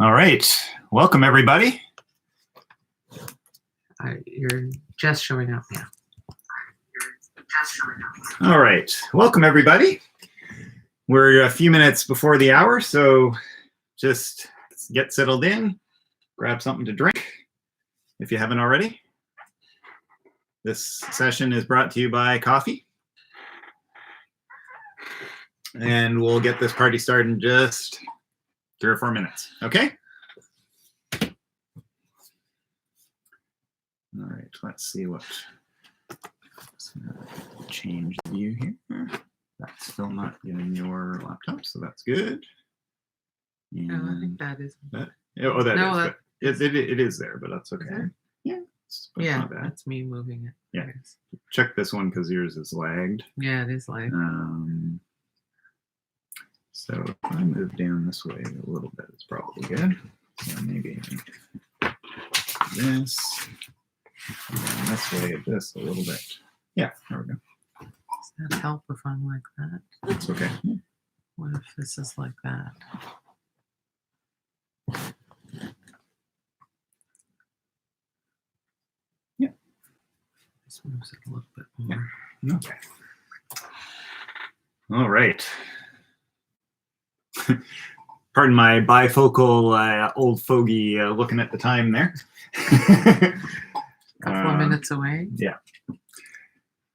All right, welcome everybody. You're just showing up now. All right, welcome everybody. We're a few minutes before the hour, so just get settled in, grab something to drink if you haven't already. This session is brought to you by coffee. And we'll get this party started in just 3 or 4 minutes, okay? All right, let's see what, change the view here. That's still not in your laptop, so that's good. And I think that is. that, oh, that no, is. It is there, but that's okay. Yeah. Yeah, that's me moving it. Yeah. Check this one because yours is lagged. Yeah, it is lagged. So if I move down this way a little bit, it's probably good. So maybe this, and this way, just a little bit. Yeah, there we go. Does that help if I'm like that? That's okay. What if this is like that? Yeah. This moves it a little bit more. Yeah. Okay. All right. Pardon my bifocal old fogey looking at the time there. Couple of minutes away. Yeah.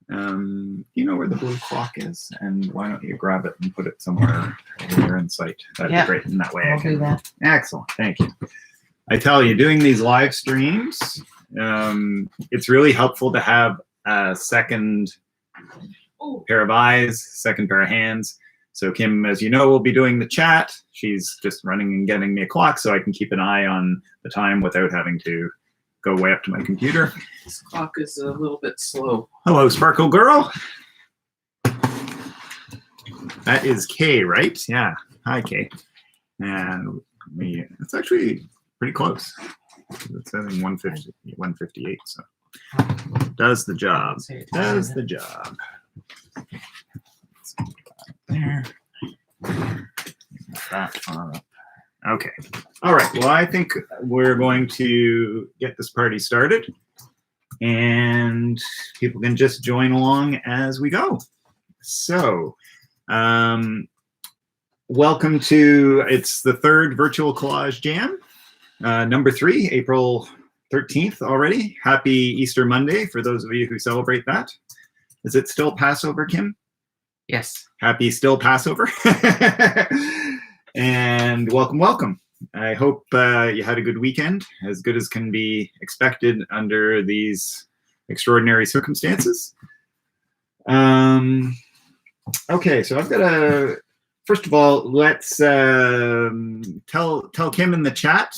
You know where the blue clock is, and why don't you grab it and put it somewhere here in sight? That'd be great. In that way, I'll do that. Excellent. Thank you. I tell you, doing these live streams, it's really helpful to have a second pair of eyes, second pair of hands. So Kim, as you know, will be doing the chat. She's just running and getting me a clock so I can keep an eye on the time without having to go way up to my computer. This clock is a little bit slow. Hello, Sparkle Girl. That is Kay, right? Yeah. Hi, Kay. And it's actually pretty close. It's saying 150, 158, so does the job. Does the job. There. That on up. Okay. All right. Well, I think we're going to get this party started, and people can just join along as we go. So, welcome to, it's the third virtual collage jam, number 3, April 13th already. Happy Easter Monday for those of you who celebrate that. Is it still Passover, Kim? Yes. Happy still Passover. And welcome, welcome. I hope you had a good weekend, as good as can be expected under these extraordinary circumstances. Okay, so I've got a, first of all, let's tell Kim in the chat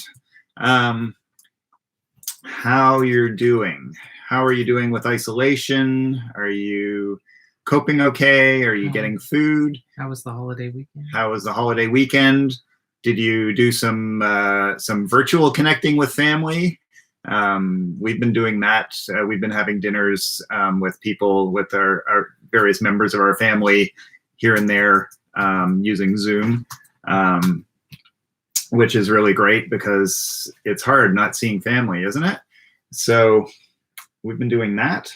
how you're doing. How are you doing with isolation? Are you coping okay? Are you getting food? How was the holiday weekend? How was the holiday weekend? Did you do some virtual connecting with family? We've been doing that. We've been having dinners with people, with our various members of our family here and there using Zoom, which is really great because it's hard not seeing family, isn't it? So we've been doing that.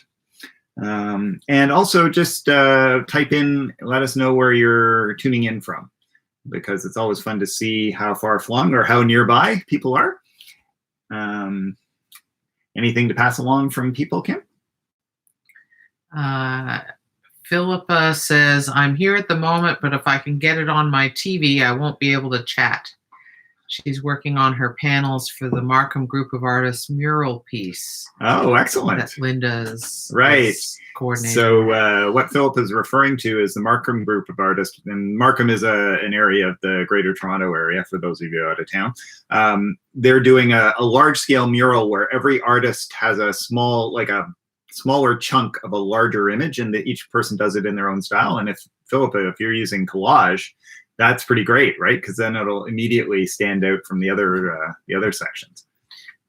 And also just type in, let us know where you're tuning in from, because it's always fun to see how far flung or how nearby people are. Anything to pass along from people, Kim? Philippa says, I'm here at the moment, but if I can get it on my TV, I won't be able to chat. She's working on her panels for the Markham Group of Artists mural piece. Oh, excellent. That Linda's right. Coordinating. So what Philip is referring to is the Markham Group of Artists. And Markham is an area of the Greater Toronto area, for those of you out of town. They're doing a large-scale mural where every artist has a smaller chunk of a larger image, and that each person does it in their own style. And if you're using Collage, that's pretty great, right? Because then it'll immediately stand out from the other sections.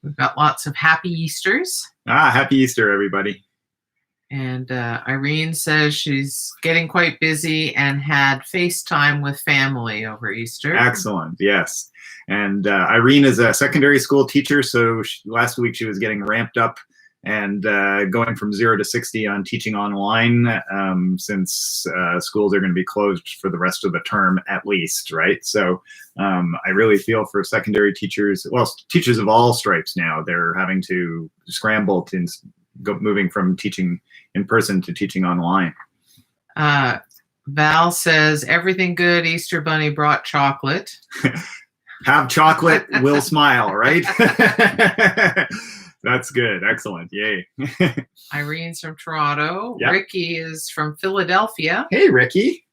We've got lots of happy Easters. Happy Easter, everybody. And Irene says she's getting quite busy and had FaceTime with family over Easter. Excellent, yes. And Irene is a secondary school teacher, so last week she was getting ramped up and going from 0 to 60 on teaching online, since schools are going to be closed for the rest of the term at least, right? So I really feel for secondary teachers, well, teachers of all stripes now. They're having to scramble to moving from teaching in person to teaching online. Val says, everything good. Easter Bunny brought chocolate. Have chocolate, will smile, right? That's good. Excellent. Yay. Irene's from Toronto. Yep. Ricky is from Philadelphia. Hey, Ricky.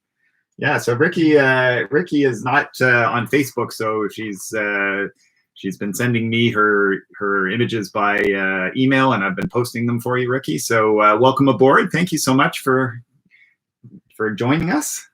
Yeah, so Ricky is not on Facebook, so she's been sending me her images by email, and I've been posting them for you, Ricky. So welcome aboard. Thank you so much for joining us.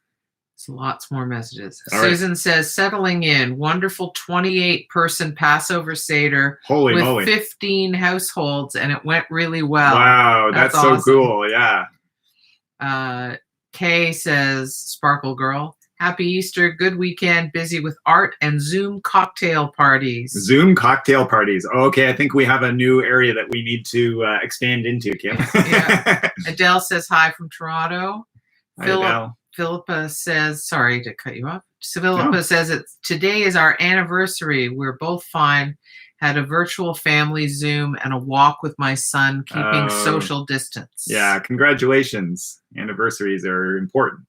Lots more messages. All Susan says, settling in, wonderful 28-person Passover Seder Holy with moly. 15 households, and it went really well. Wow, that's so awesome. Cool. Yeah. Kay says, Sparkle Girl, happy Easter, good weekend, busy with art and Zoom cocktail parties. Zoom cocktail parties. Okay, I think we have a new area that we need to expand into, Kim. Yeah. Adele says, hi from Toronto. Hi, Adele. Philippa says, sorry to cut you off. Philippa says, today is our anniversary. We're both fine. Had a virtual family Zoom and a walk with my son, keeping social distance. Yeah, congratulations. Anniversaries are important.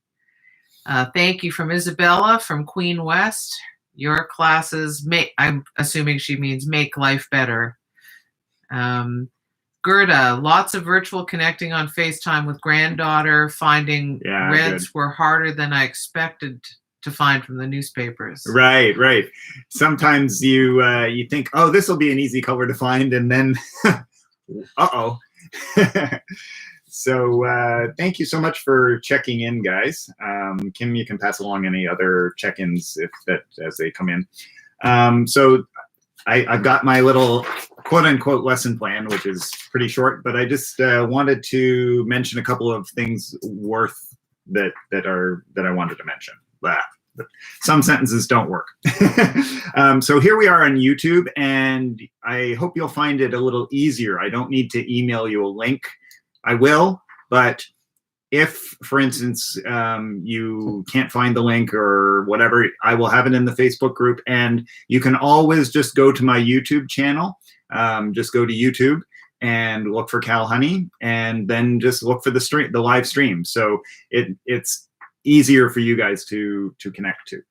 Thank you from Isabella from Queen West. Your classes make, I'm assuming she means make life better. Gerda, lots of virtual connecting on FaceTime with granddaughter, finding reds were harder than I expected to find from the newspapers. Right, right. Sometimes you think, oh, this will be an easy color to find, and then, uh-oh. So thank you so much for checking in, guys. Kim, you can pass along any other check-ins as they come in. So I've got my little quote-unquote lesson plan, which is pretty short, but I just wanted to mention a couple of things that I wanted to mention. But some sentences don't work. So here we are on YouTube, and I hope you'll find it a little easier. I don't need to email you a link. I will, but if, for instance, you can't find the link or whatever, I will have it in the Facebook group, and you can always just go to my YouTube channel. Just go to YouTube and look for Cal Honey, and then just look for the live stream. So it's easier for you guys to connect to.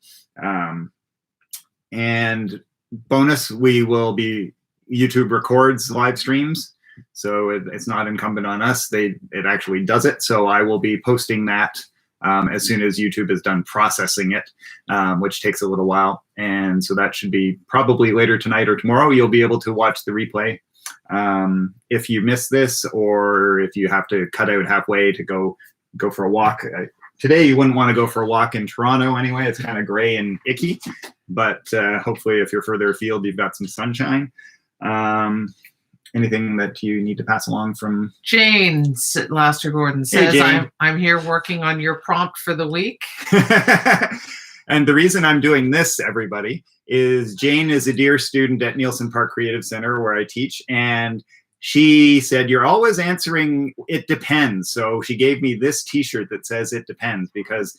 And bonus, YouTube records live streams. So it's not incumbent on us. It actually does it. So I will be posting that as soon as YouTube is done processing it, which takes a little while. And so that should be probably later tonight or tomorrow. You'll be able to watch the replay. If you miss this, or if you have to cut out halfway to go for a walk. Today you wouldn't want to go for a walk in Toronto anyway. It's kind of gray and icky. But hopefully if you're further afield, you've got some sunshine. Anything that you need to pass along from Jane Laster Gordon says, hey, I'm here working on your prompt for the week. And the reason I'm doing this, everybody, is Jane is a dear student at Nielsen Park Creative Center where I teach, and she said, you're always answering, it depends. So she gave me this t-shirt that says it depends, because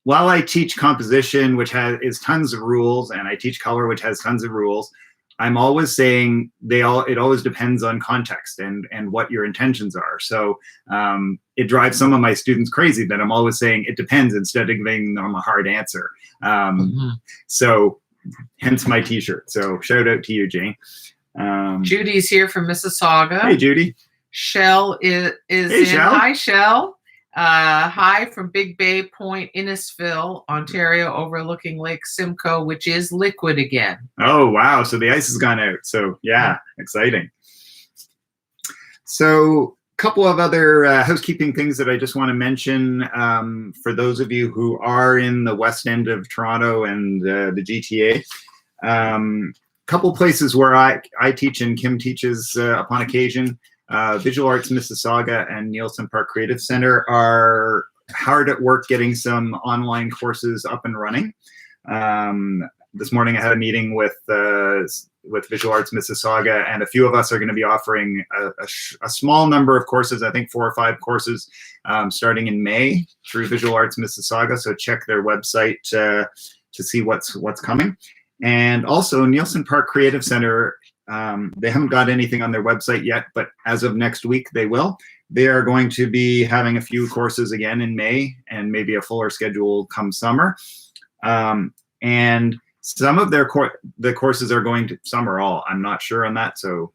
while I teach composition, which is tons of rules, and I teach color, which has tons of rules, I'm always saying it always depends on context and what your intentions are. So it drives some of my students crazy that I'm always saying it depends instead of giving them a hard answer. So hence my t-shirt. So shout out to you, Jane. Judy's here from Mississauga. Hey, Judy. Shell is hey, in. Shell. Hi, Shell. Hi from Big Bay Point, Innisfil, Ontario, overlooking Lake Simcoe, which is liquid again. Oh, wow. So the ice has gone out. So, yeah, exciting. So a couple of other housekeeping things that I just want to mention for those of you who are in the west end of Toronto and the GTA. Couple places where I teach and Kim teaches upon occasion. Visual Arts Mississauga and Nielsen Park Creative Center are hard at work getting some online courses up and running. This morning I had a meeting with Visual Arts Mississauga, and a few of us are going to be offering a small number of courses, I think 4 or 5 courses, starting in May through Visual Arts Mississauga. So check their website to see what's coming. And also Nielsen Park Creative Center, they haven't got anything on their website yet, but as of next week they will. They are going to be having a few courses again in May, and maybe a fuller schedule come summer. And some of their the courses are going to, some or all, I'm not sure on that, so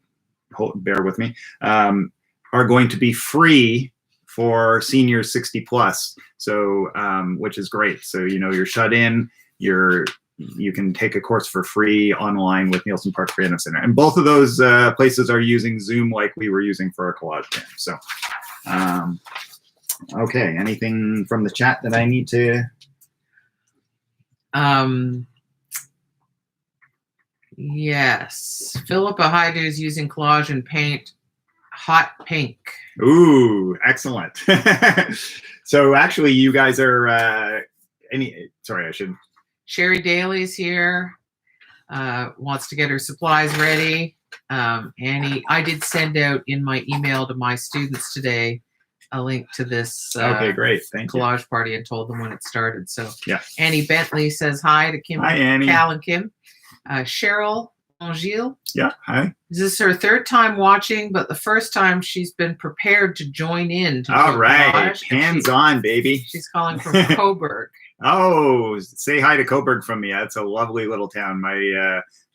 bear with me, are going to be free for seniors 60 plus. So, which is great. So, you know, you're shut in, you can take a course for free online with Nielsen Park Creative Center. And both of those places are using Zoom like we were using for our collage jam. So, okay, anything from the chat that I need to? Yes, Philippa Haidu is using Collage and paint hot pink. Ooh, excellent. So actually you guys are, sorry, I should. Sherry Daly's here, wants to get her supplies ready. Annie, I did send out in my email to my students today a link to this okay, great. Thank collage you. party and told them when it started. So yeah. Annie Bentley says hi to Kim, hi, Annie. Cal and Kim. Cheryl Angile. Yeah, hi. This is her 3rd time watching, but the first time she's been prepared to join in. All right, hands-on, baby. She's calling from Coburg. Oh, say hi to Coburg from me. That's a lovely little town.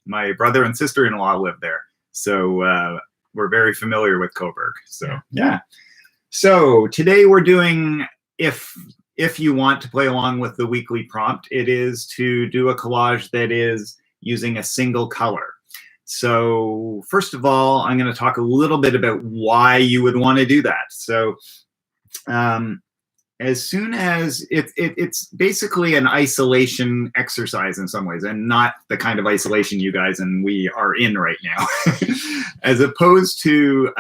My brother and sister-in-law live there, so we're very familiar with Coburg. So yeah. So today we're doing, if you want to play along with the weekly prompt, it is to do a collage that is using a single color. So first of all, I'm going to talk a little bit about why you would want to do that. So as soon as it's basically an isolation exercise in some ways, and not the kind of isolation you guys and we are in right now, as opposed to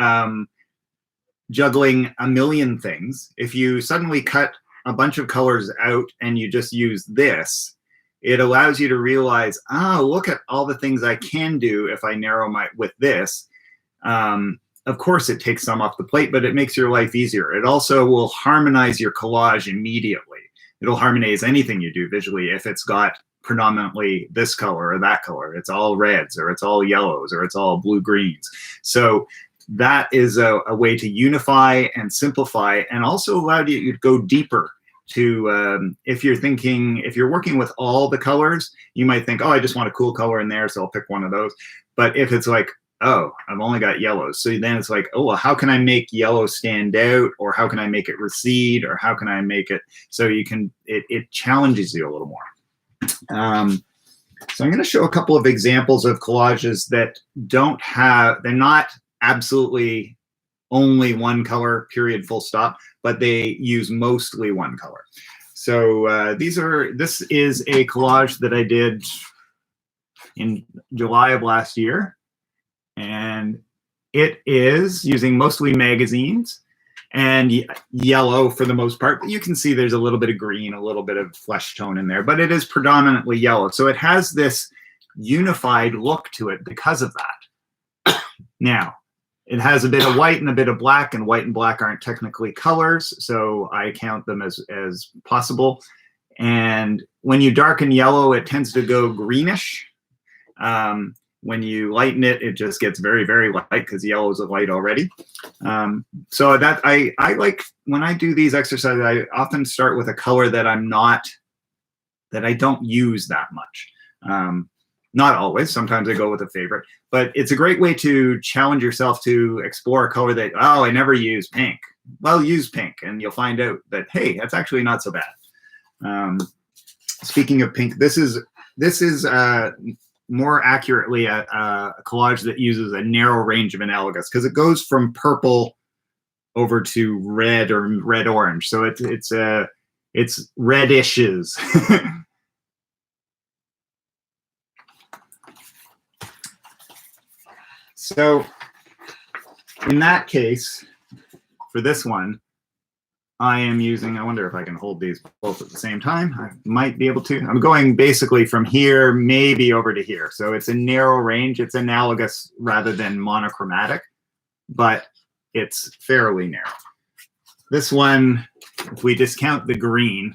juggling a million things. If you suddenly cut a bunch of colors out and you just use this, it allows you to realize, oh, look at all the things I can do if I narrow with this. Of course, it takes some off the plate, but it makes your life easier. It also will harmonize your collage immediately. It'll harmonize anything you do visually if it's got predominantly this color or that color. It's all reds, or it's all yellows, or it's all blue-greens. So that is a way to unify and simplify, and also allow you to go deeper. To if you're working with all the colors, you might think, oh, I just want a cool color in there, so I'll pick one of those. But if it's like, oh, I've only got yellows, so then it's like, oh, well, how can I make yellow stand out, or how can I make it recede, or how can I make it so you can, it challenges you a little more. So I'm going to show a couple of examples of collages that they're not absolutely only one color, period, full stop, but they use mostly one color. So this is a collage that I did in July of last year, and it is using mostly magazines and yellow for the most part, but you can see there's a little bit of green, a little bit of flesh tone in there, but it is predominantly yellow. So it has this unified look to it because of that. Now, it has a bit of white and a bit of black, and white and black aren't technically colors, so I count them as possible. And when you darken yellow, it tends to go greenish. When you lighten it, it just gets very, very light, because yellow is light already. So that I like, when I do these exercises, I often start with a color that I don't use that much. Not always. Sometimes I go with a favorite, but it's a great way to challenge yourself to explore a color that, oh, I never use pink. Well, use pink, and you'll find out that, hey, that's actually not so bad. Speaking of pink, this is more accurately a collage that uses a narrow range of analogous, because it goes from purple over to red or red-orange. So it's redishes. So in that case, for this one, I am using, I wonder if I can hold these both at the same time. I might be able to. I'm going basically from here, maybe over to here. So it's a narrow range. It's analogous rather than monochromatic, but it's fairly narrow. This one, if we discount the green,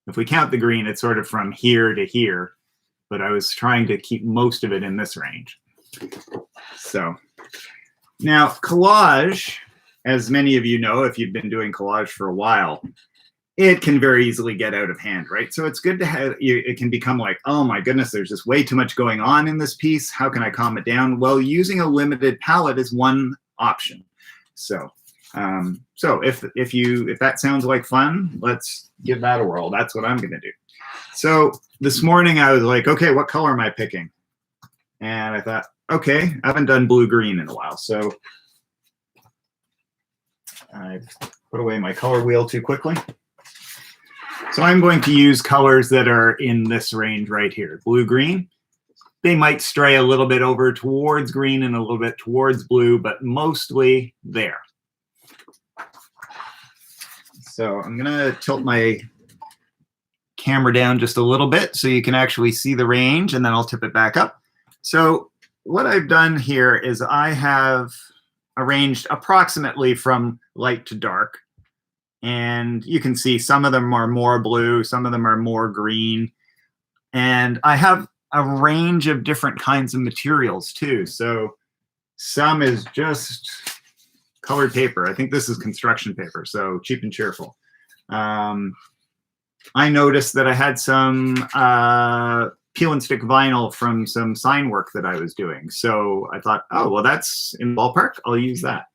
if we count the green, it's sort of from here to here, but I was trying to keep most of it in this range. So now collage, as many of you know, if you've been doing collage for a while, it can very easily get out of hand, right? So it's good to have, it can become like, oh my goodness, there's just way too much going on in this piece. How can I calm it down? Well, using a limited palette is one option. So, if that sounds like fun, let's give that a whirl. That's what I'm gonna do. So this morning I was like, okay, what color am I picking? And I thought, okay, I haven't done blue-green in a while. So I put away my color wheel too quickly. So I'm going to use colors that are in this range right here, blue-green. They might stray a little bit over towards green and a little bit towards blue, but mostly there. So I'm gonna tilt my camera down just a little bit so you can actually see the range, and then I'll tip it back up. So what I've done here is I have arranged approximately from light to dark. And you can see some of them are more blue, some of them are more green. And I have a range of different kinds of materials too. So some is just colored paper. I think this is construction paper, so cheap and cheerful. I noticed that I had some peel and stick vinyl from some sign work that I was doing. So I thought, oh, well, that's in the ballpark. I'll use that.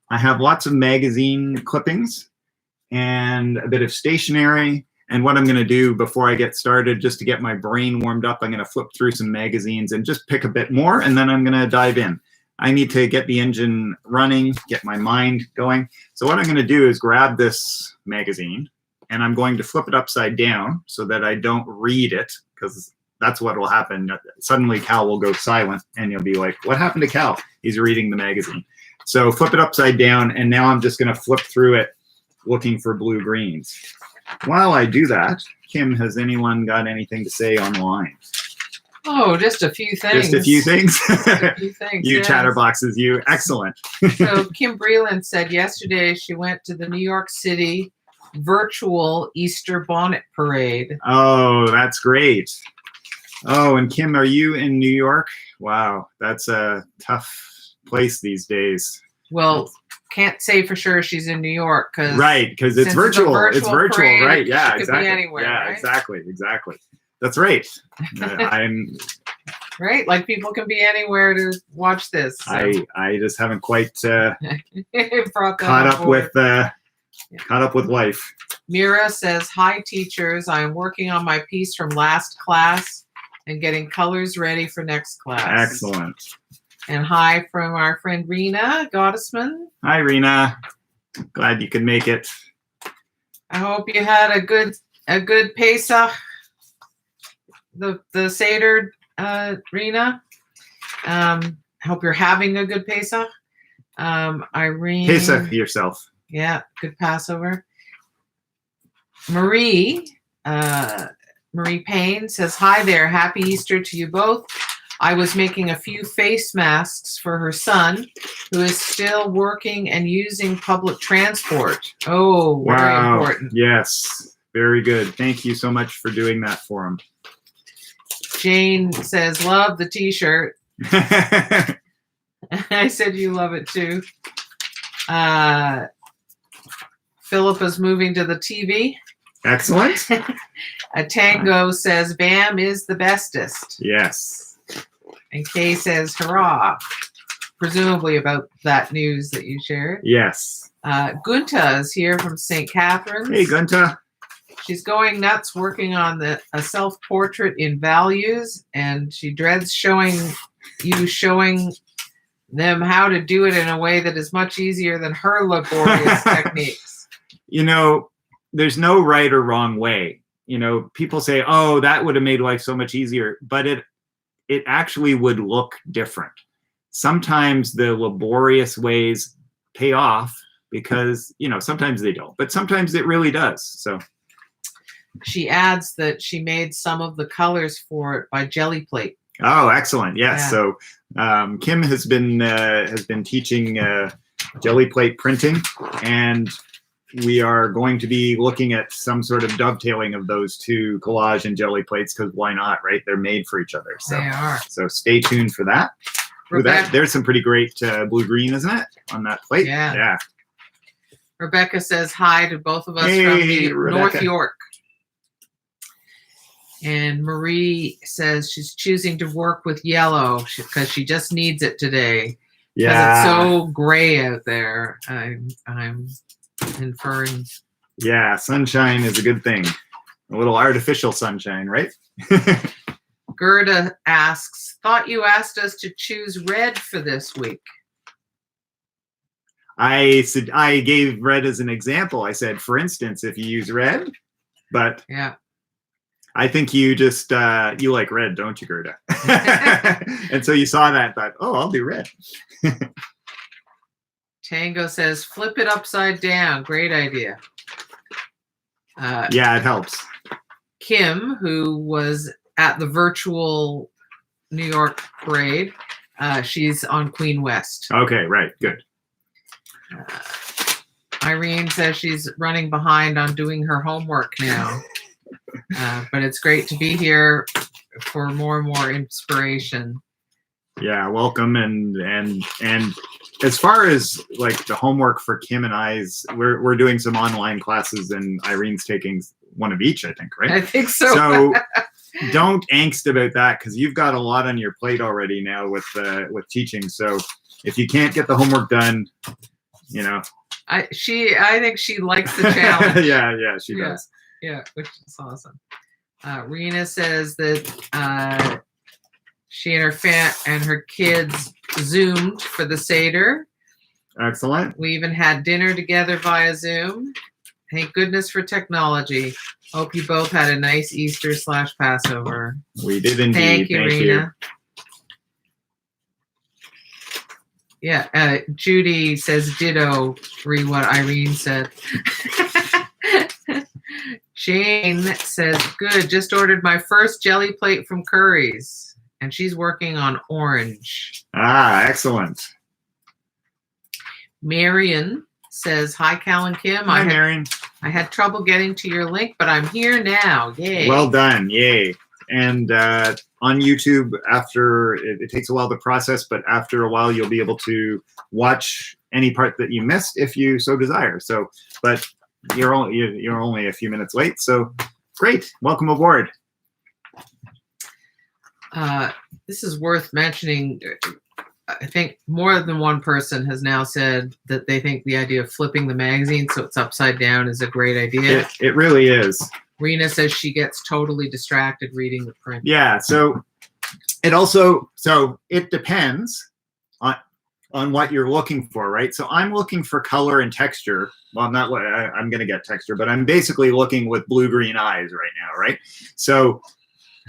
I have lots of magazine clippings and a bit of stationery. And what I'm going to do before I get started, just to get my brain warmed up, I'm going to flip through some magazines and just pick a bit more, and then I'm going to dive in. I need to get the engine running, get my mind going. So what I'm going to do is grab this magazine, and I'm going to flip it upside down so that I don't read it, because that's what will happen. Suddenly Cal will go silent, and you'll be like, what happened to Cal? He's reading the magazine. So flip it upside down, and now I'm just going to flip through it looking for blue-greens. While I do that, Kim, has anyone got anything to say online? Oh, just a few things. Just a few things? A few things, You yes. chatterboxes, you. Excellent. So Kim Breland said yesterday she went to the New York City virtual Easter bonnet parade. Oh, that's great. Oh, and Kim, are you in New York? Wow, that's a tough place these days. Well, can't say for sure she's in New York because it's virtual. It's virtual, parade, right? Yeah, she exactly. Could be anywhere, yeah, right? exactly. That's right. I'm right. Like people can be anywhere to watch this. So. I just haven't quite caught up with life. Mira says, "Hi teachers, I am working on my piece from last class and getting colors ready for next class." Excellent. And hi from our friend Rena Gottesman. Hi, Rena. Glad you could make it. I hope you had a good Pesach, the Seder, Rena. I hope you're having a good Pesach. Irene. Pesach yourself. Yeah, good Passover. Marie Payne says, "Hi there, happy Easter to you both. I was making a few face masks for her son, who is still working and using public transport." Oh, wow. Very important. Yes, very good. Thank you so much for doing that for him. Jane says, "Love the t-shirt." I said you love it too. Philippa's moving to the TV. Excellent. A Tango says, "Bam is the bestest." Yes. And Kay says, "Hurrah," presumably about that news that you shared. Yes. Gunta is here from St. Catharines. Hey, Gunta. She's going nuts working on a self-portrait in values, and she dreads showing them how to do it in a way that is much easier than her laborious techniques. You know, there's no right or wrong way. You know, people say, oh, that would have made life so much easier, but it actually would look different. sometimes the laborious ways pay off because, you know, sometimes they don't, but sometimes it really does. So she adds that she made some of the colors for it by jelly plate. oh, excellent. Yes. Yeah. So Kim has been teaching jelly plate printing, and we are going to be looking at some sort of dovetailing of those two, collage and jelly plates, because why not, right? They're made for each other. So, they are. So stay tuned for that. Ooh, there's some pretty great blue-green, isn't it, on that plate? Yeah. Yeah. Rebecca says hi to both of us Hey, from Rebecca. North York. And Marie says she's choosing to work with yellow because she just needs it today. Yeah. It's so gray out there. I'm inferring. Yeah, sunshine is a good thing. A little artificial sunshine, right? Gerda asks, thought you asked us to choose red for this week. I gave red as an example. I said, for instance, if you use red, but yeah, I think you just you like red, don't you, Gerda? And so you saw that, thought, oh, I'll do red. Tango says, flip it upside down. Great idea. Yeah, it helps. Kim, who was at the virtual New York parade, she's on Queen West. Okay, right, good. Irene says she's running behind on doing her homework now. But it's great to be here for more and more inspiration. Yeah, welcome. And as far as like the homework for Kim and I's, we're doing some online classes, and Irene's taking one of each, I think, right? I think so. So don't angst about that, because you've got a lot on your plate already now with teaching. So if you can't get the homework done, you know. I think she likes the challenge. yeah, she does. Yeah, which is awesome. Rena says that she and her kids Zoomed for the Seder. Excellent. We even had dinner together via Zoom. Thank goodness for technology. Hope you both had a nice Easter/Passover. We did indeed. Thank you, Rena. Yeah, Judy says ditto, read what Irene said. Jane says, good, just ordered my first jelly plate from Curry's, and she's working on orange. Ah, excellent. Marion says, hi, Cal and Kim. Hi, Marion. I had trouble getting to your link, but I'm here now. Yay. Well done. Yay. And on YouTube, after it takes a while to process, but after a while, you'll be able to watch any part that you missed if you so desire. So, but you're only a few minutes late. So great. Welcome aboard. This is worth mentioning. I think more than one person has now said that they think the idea of flipping the magazine so it's upside down is a great idea. It really is. Rena says she gets totally distracted reading the print. Yeah, so it depends on what you're looking for, right? So I'm looking for color and texture. Well, I'm going to get texture, but I'm basically looking with blue-green eyes right now, right? So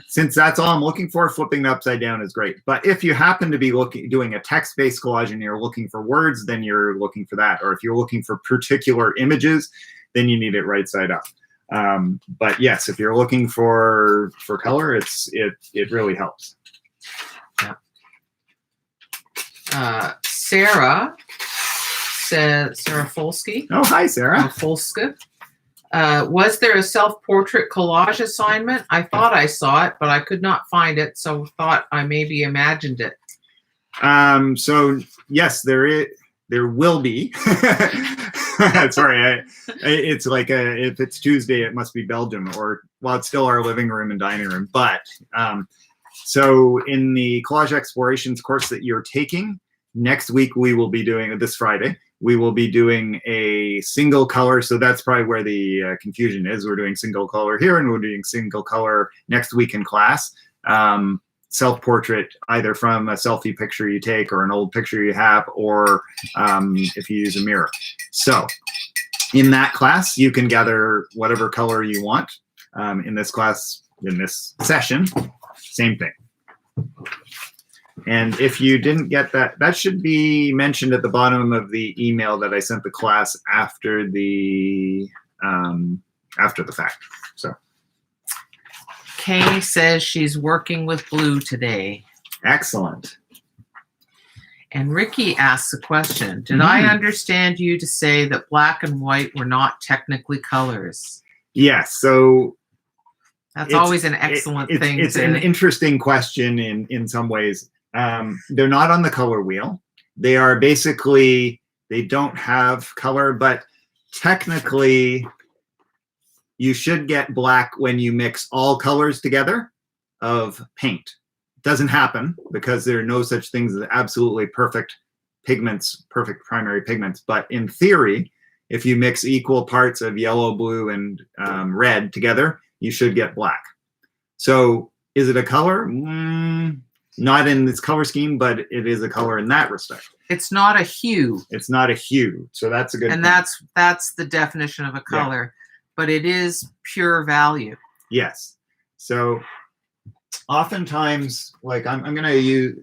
since that's all I'm looking for, flipping it upside down is great. But if you happen to be doing a text-based collage and you're looking for words, then you're looking for that. Or if you're looking for particular images, then you need it right side up. But yes, if you're looking for color, it really helps. Yeah. Sarah says, Sarah Folsky. Oh, hi, Sarah. Folska. Was there a self-portrait collage assignment? I thought I saw it, but I could not find it, so thought I maybe imagined it. So yes, there will be. Sorry, it's like if it's Tuesday, it must be Belgium, or well, it's still our living room and dining room. But so in the collage explorations course that you're taking next week, we will be doing this Friday. We will be doing a single color. So that's probably where the confusion is. We're doing single color here, and we're doing single color next week in class. Self-portrait, either from a selfie picture you take or an old picture you have, or if you use a mirror. So in that class, you can gather whatever color you want. In this class, in this session, same thing. And if you didn't get that, that should be mentioned at the bottom of the email that I sent the class after the fact. So Kay says she's working with blue today. excellent. And Ricky asks a question. Did I understand you to say that black and white were not technically colors? Yes. So that's always an excellent thing. It's an interesting question in some ways. They're not on the color wheel. They are basically, they don't have color, but technically you should get black when you mix all colors together of paint. It doesn't happen because there are no such things as absolutely perfect pigments, perfect primary pigments. But in theory, if you mix equal parts of yellow, blue, and red together, you should get black. So is it a color? Not in this color scheme, but it is a color in that respect. It's not a hue. It's not a hue. So that's a good And point. that's the definition of a color, but it is pure value. Yes. So oftentimes, like I'm going to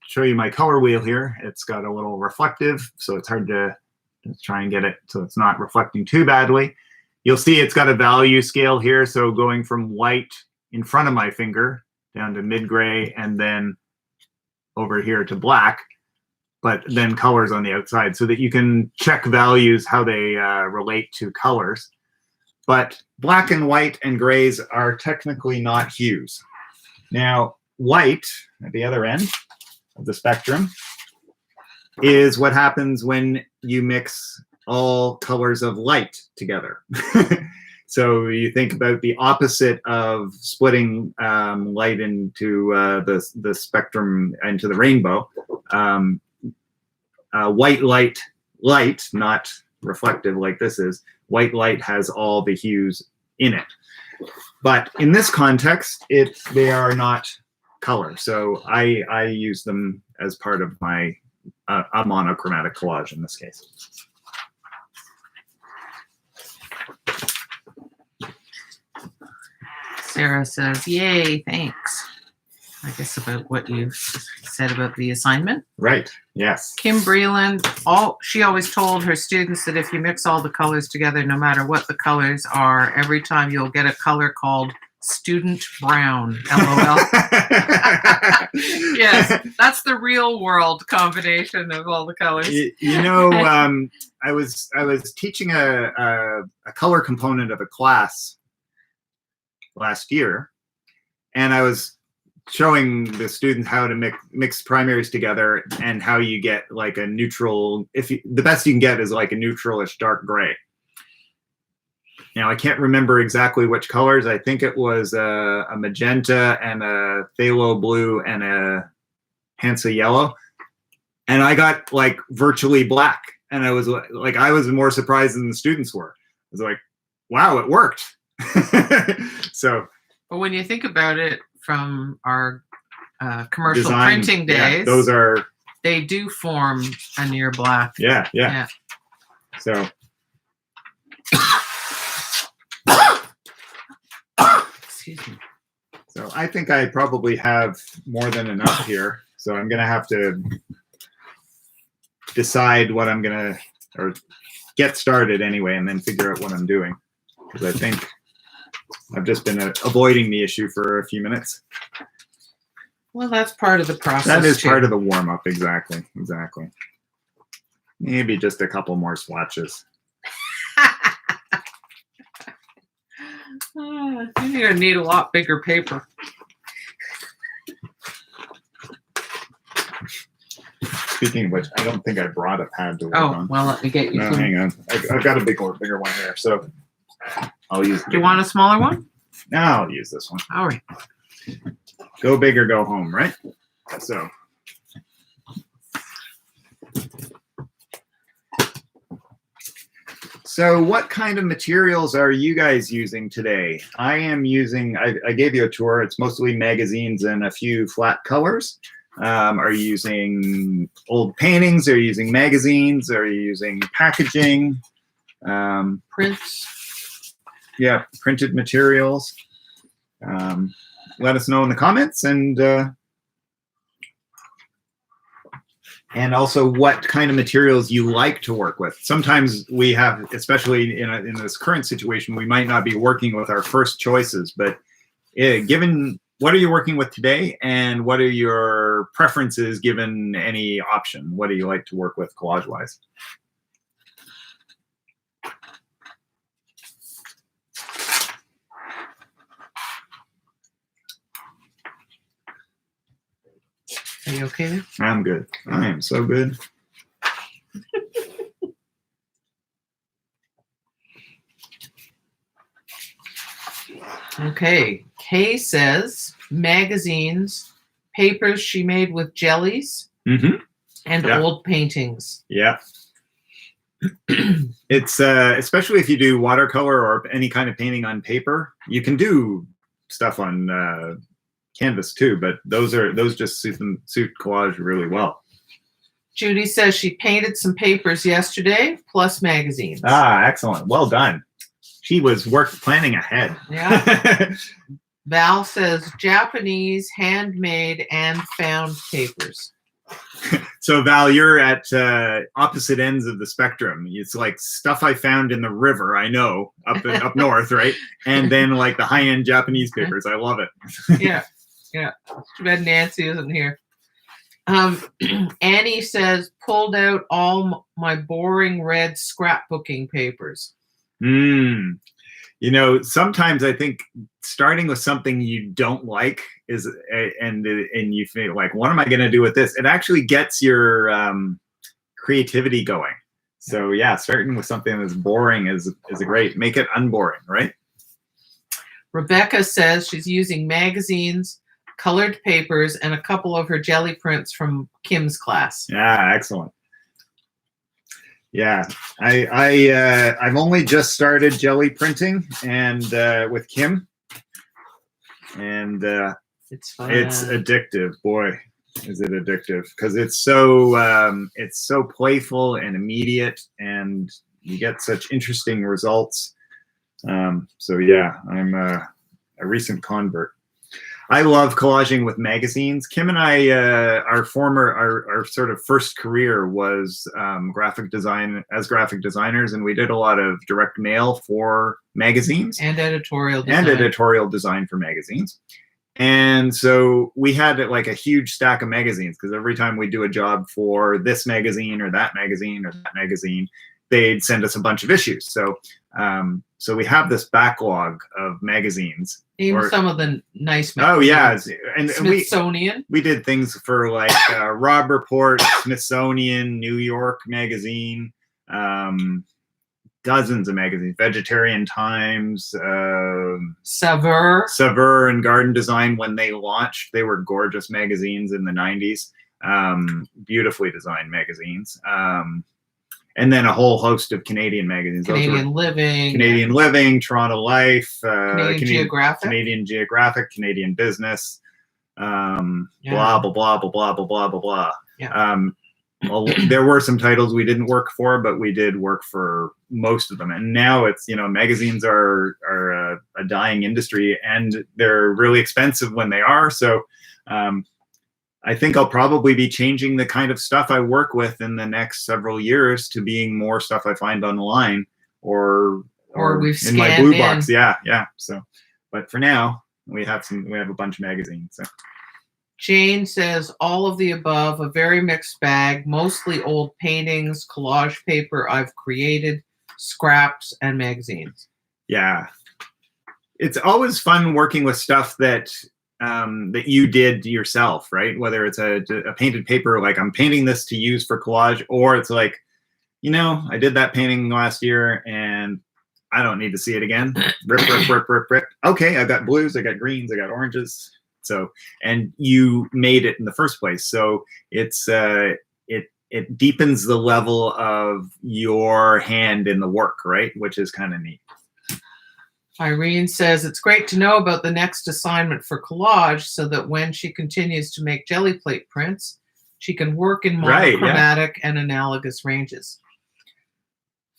show you my color wheel here. It's got a little reflective, so it's hard to try and get it so it's not reflecting too badly. You'll see it's got a value scale here. So going from white in front of my finger down to mid-gray and then over here to black, but then colors on the outside so that you can check values, how they relate to colors. But black and white and grays are technically not hues. Now, white at the other end of the spectrum is what happens when you mix all colors of light together. So you think about the opposite of splitting light into the spectrum, into the rainbow. White light, not reflective like this is, white light has all the hues in it. But in this context, they are not color. So I use them as part of my a monochromatic collage in this case. Sarah says, yay, thanks. I guess about what you said about the assignment. Right, yes. Kim Breland, she always told her students that if you mix all the colors together, no matter what the colors are, every time you'll get a color called student brown, LOL. Yes, that's the real world combination of all the colors. You know, I was teaching a color component of a class last year, and I was showing the students how to mix primaries together and how you get like a neutral, the best you can get is like a neutralish dark gray. Now I can't remember exactly which colors. I think it was a magenta and a phthalo blue and a Hansa yellow, and I got like virtually black, and I was like, I was more surprised than the students were. I was like, wow, it worked. So, but when you think about it from our commercial printing days, they do form a near black. Yeah. So, excuse me. So I think I probably have more than enough here. So I'm gonna have to decide what I'm gonna, or get started anyway, and then figure out what I'm doing, because I think I've just been avoiding the issue for a few minutes. Well, that's part of the process. That is part of the warm-up, exactly. Maybe just a couple more swatches. You're gonna need a lot bigger paper. Speaking of which, I don't think I brought a pad to work on. Well, let me get you some. Hang on. I've got a bigger one here, so I'll use. Do you want a smaller one? No, I'll use this one. All right. Go big or go home, right? So what kind of materials are you guys using today? I am using, I gave you a tour. It's mostly magazines and a few flat colors. Are you using old paintings? Are you using magazines? Are you using packaging? Prints. Yeah, printed materials. Let us know in the comments, and and also what kind of materials you like to work with. Sometimes we have, especially in this current situation, we might not be working with our first choices, but given what are you working with today and what are your preferences given any option? What do you like to work with collage-wise? Are you okay there? I'm good. I am so good. Okay. Kay says magazines, papers she made with jellies, and old paintings. Yeah. It's especially if you do watercolor or any kind of painting on paper. You can do stuff on canvas too, but those just suit collage really well. Judy says she painted some papers yesterday, plus magazines. Ah, excellent. Well done. She was planning ahead. Yeah. Val says Japanese, handmade, and found papers. So Val, you're at opposite ends of the spectrum. It's like stuff I found in the river, I know, up north, right? And then like the high-end Japanese papers. I love it. Yeah. Yeah. Too bad Nancy isn't here. Annie says, pulled out all my boring red scrapbooking papers. You know, sometimes I think starting with something you don't like is, and you feel like, what am I going to do with this? It actually gets your creativity going. So yeah, starting with something that's boring is a great, make it unboring, right? Rebecca says she's using magazines, colored papers, and a couple of her jelly prints from Kim's class. Yeah, excellent. Yeah, I've only just started jelly printing and with Kim, and it's fun. It's addictive. Boy, is it addictive, because it's so playful and immediate, and you get such interesting results. So yeah, I'm a recent convert. I love collaging with magazines. Kim and I, our sort of first career was graphic designers, and we did a lot of direct mail for magazines and editorial design for magazines. And so we had like a huge stack of magazines, because every time we do a job for this magazine or that magazine or that magazine, they'd send us a bunch of issues. So so we have this backlog of magazines. Even some of the nice magazines. Oh yeah, and Smithsonian. We did things for like Robb Report, Smithsonian, New York Magazine, dozens of magazines, Vegetarian Times, Saveur and Garden Design. When they launched, they were gorgeous magazines in the 90s, beautifully designed magazines. And then a whole host of Canadian magazines. Canadian Living, Toronto Life, Canadian Geographic, Canadian Business, blah, blah, blah, blah, blah, blah, blah, blah, blah. Yeah. Well, there were some titles we didn't work for, but we did work for most of them. And now it's, magazines are a dying industry, and they're really expensive when they are. So I think I'll probably be changing the kind of stuff I work with in the next several years to being more stuff I find online or in my blue box. Yeah. So, but for now, we have a bunch of magazines. So. Jane says all of the above, a very mixed bag, mostly old paintings, collage paper I've created, scraps, and magazines. Yeah. It's always fun working with stuff that you did yourself, right? Whether it's a painted paper, like I'm painting this to use for collage, or it's like, I did that painting last year and I don't need to see it again. Rip. Okay, I got blues, I got greens, I got oranges. So, and you made it in the first place. So it's it deepens the level of your hand in the work, right? Which is kind of neat. Irene says it's great to know about the next assignment for collage, so that when she continues to make jelly plate prints, she can work in monochromatic and analogous ranges.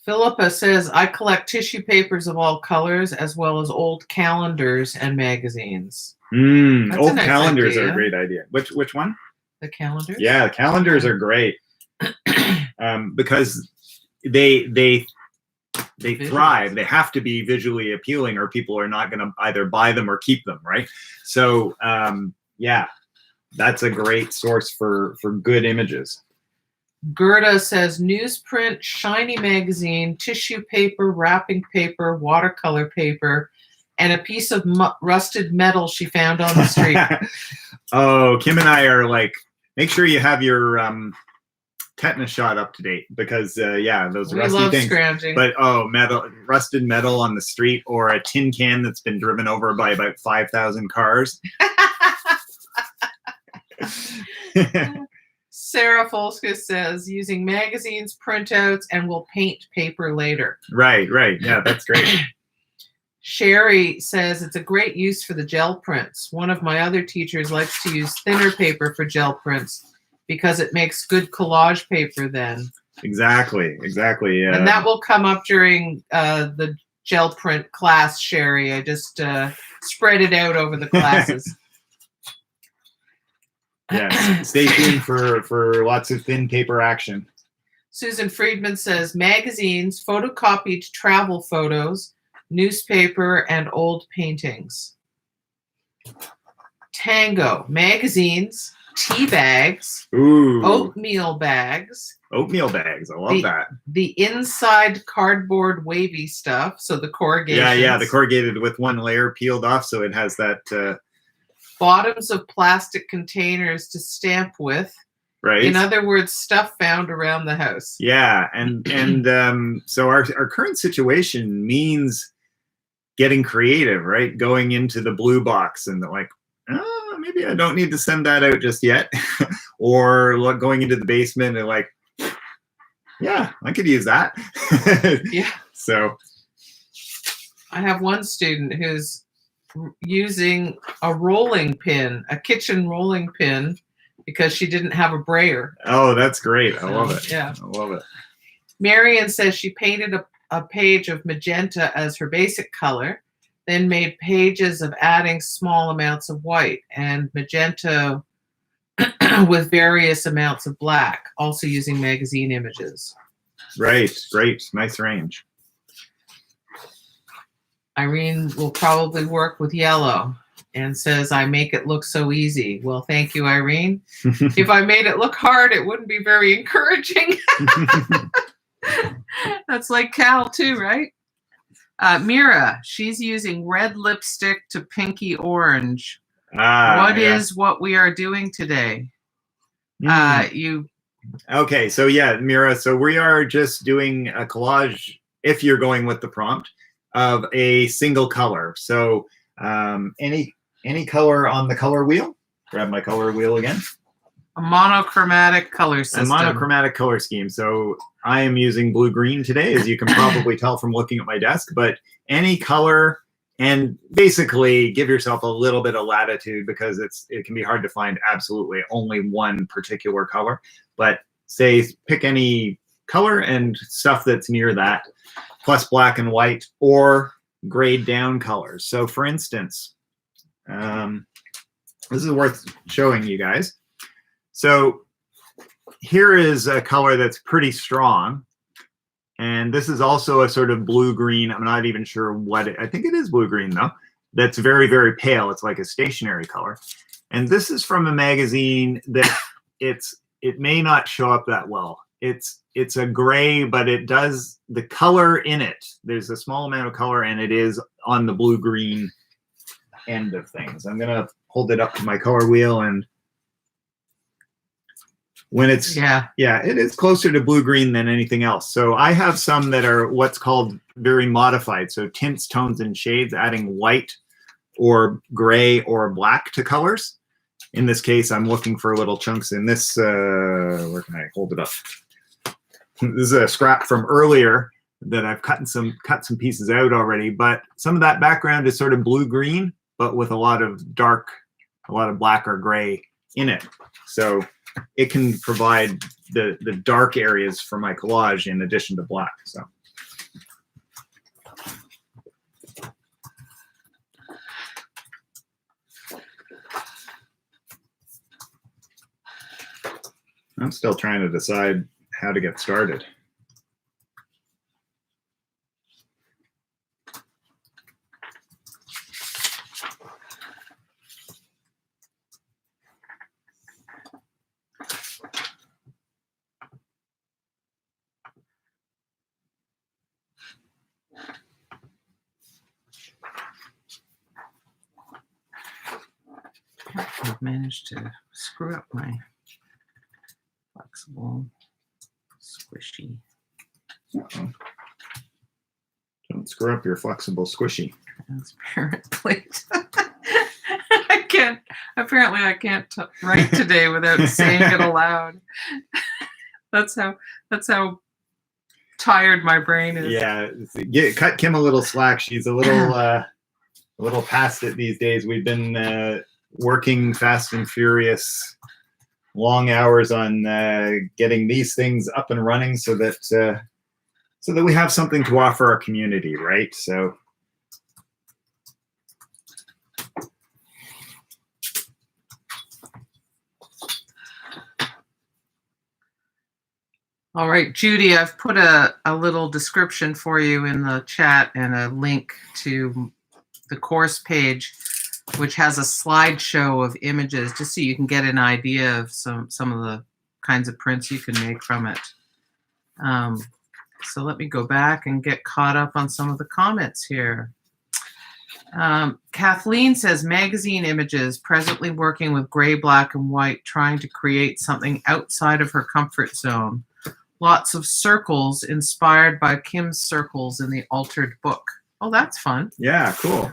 Philippa says, I collect tissue papers of all colors, as well as old calendars and magazines. Old calendars are a great idea. Which one? The calendars? Yeah, calendars are great because they thrive. They have to be visually appealing, or people are not going to either buy them or keep them, right? So yeah, that's a great source for good images. Gerda says newsprint, shiny magazine, tissue paper, wrapping paper, watercolor paper, and a piece of rusted metal she found on the street. Oh, Kim and I are like, make sure you have your tetanus shot up to date, because yeah, those rusty things. Scrounging. But rusted metal on the street, or a tin can that's been driven over by about 5,000 cars. Sarah Folska says using magazines, printouts, and will paint paper later. Right. Yeah, that's great. Sherry says it's a great use for the gel prints. One of my other teachers likes to use thinner paper for gel prints because it makes good collage paper then. Exactly. Yeah. And that will come up during the gel print class, Sherry. I just spread it out over the classes. Yeah, stay tuned for lots of thin paper action. Susan Friedman says magazines, photocopied travel photos, newspaper, and old paintings. Tango, magazines, tea bags, oatmeal bags. Oatmeal bags, I love that. The inside cardboard wavy stuff, so the corrugated. Yeah, the corrugated with one layer peeled off, so it has that. Bottoms of plastic containers to stamp with. Right. In other words, stuff found around the house. Yeah, and so our current situation means getting creative, right? Going into the blue box and like, oh, maybe I don't need to send that out just yet, or going into the basement and like, yeah, I could use that. Yeah. So I have one student who's using a rolling pin, a kitchen rolling pin, because she didn't have a brayer. Oh, that's great. I love it. Yeah. I love it. Marion says she painted a page of magenta as her basic color, then made pages of adding small amounts of white and magenta with various amounts of black, also using magazine images. Right. Great. Nice range. Irene will probably work with yellow and says, I make it look so easy. Well, thank you, Irene. If I made it look hard, it wouldn't be very encouraging. That's like Cal too, right? Mira, she's using red lipstick to pinky orange. What is what we are doing today? Okay, so yeah, Mira, so we are just doing a collage, if you're going with the prompt, of a single color. So any color on the color wheel. Grab my color wheel again. A monochromatic color system. A monochromatic color scheme. So I am using blue-green today, as you can probably tell from looking at my desk, but any color, and basically give yourself a little bit of latitude, because it can be hard to find absolutely only one particular color. But say pick any color and stuff that's near that, plus black and white, or grayed down colors. So for instance, this is worth showing you guys. So here is a color that's pretty strong. And this is also a sort of blue-green. I'm not even sure what I think it is blue-green though. That's very, very pale. It's like a stationary color. And this is from a magazine that it may not show up that well. It's a gray, but it does, the color in it, there's a small amount of color, and it is on the blue-green end of things. I'm gonna hold it up to my color wheel, and when it's, yeah, it is closer to blue-green than anything else. So I have some that are what's called very modified. So tints, tones, and shades, adding white or gray or black to colors. In this case, I'm looking for little chunks in this, where can I hold it up? This is a scrap from earlier that I've cut some pieces out already, but some of that background is sort of blue-green, but with a lot of black or gray in it. So it can provide the dark areas for my collage in addition to black. So. I'm still trying to decide how to get started. I've managed to screw up my flexible squishy. Uh-oh. Don't screw up your flexible squishy. Transparent plate. Apparently I can't write today without saying it aloud. That's how tired my brain is. Yeah, cut Kim a little slack. She's a little past it these days. We've been working fast and furious, long hours on getting these things up and running so that we have something to offer our community, right? So. All right, Judy, I've put a little description for you in the chat and a link to the course page, which has a slideshow of images, just so you can get an idea of some of the kinds of prints you can make from it. So let me go back and get caught up on some of the comments here. Kathleen says, magazine images, presently working with gray, black, and white, trying to create something outside of her comfort zone. Lots of circles inspired by Kim's circles in the altered book. Oh, that's fun. Yeah, cool.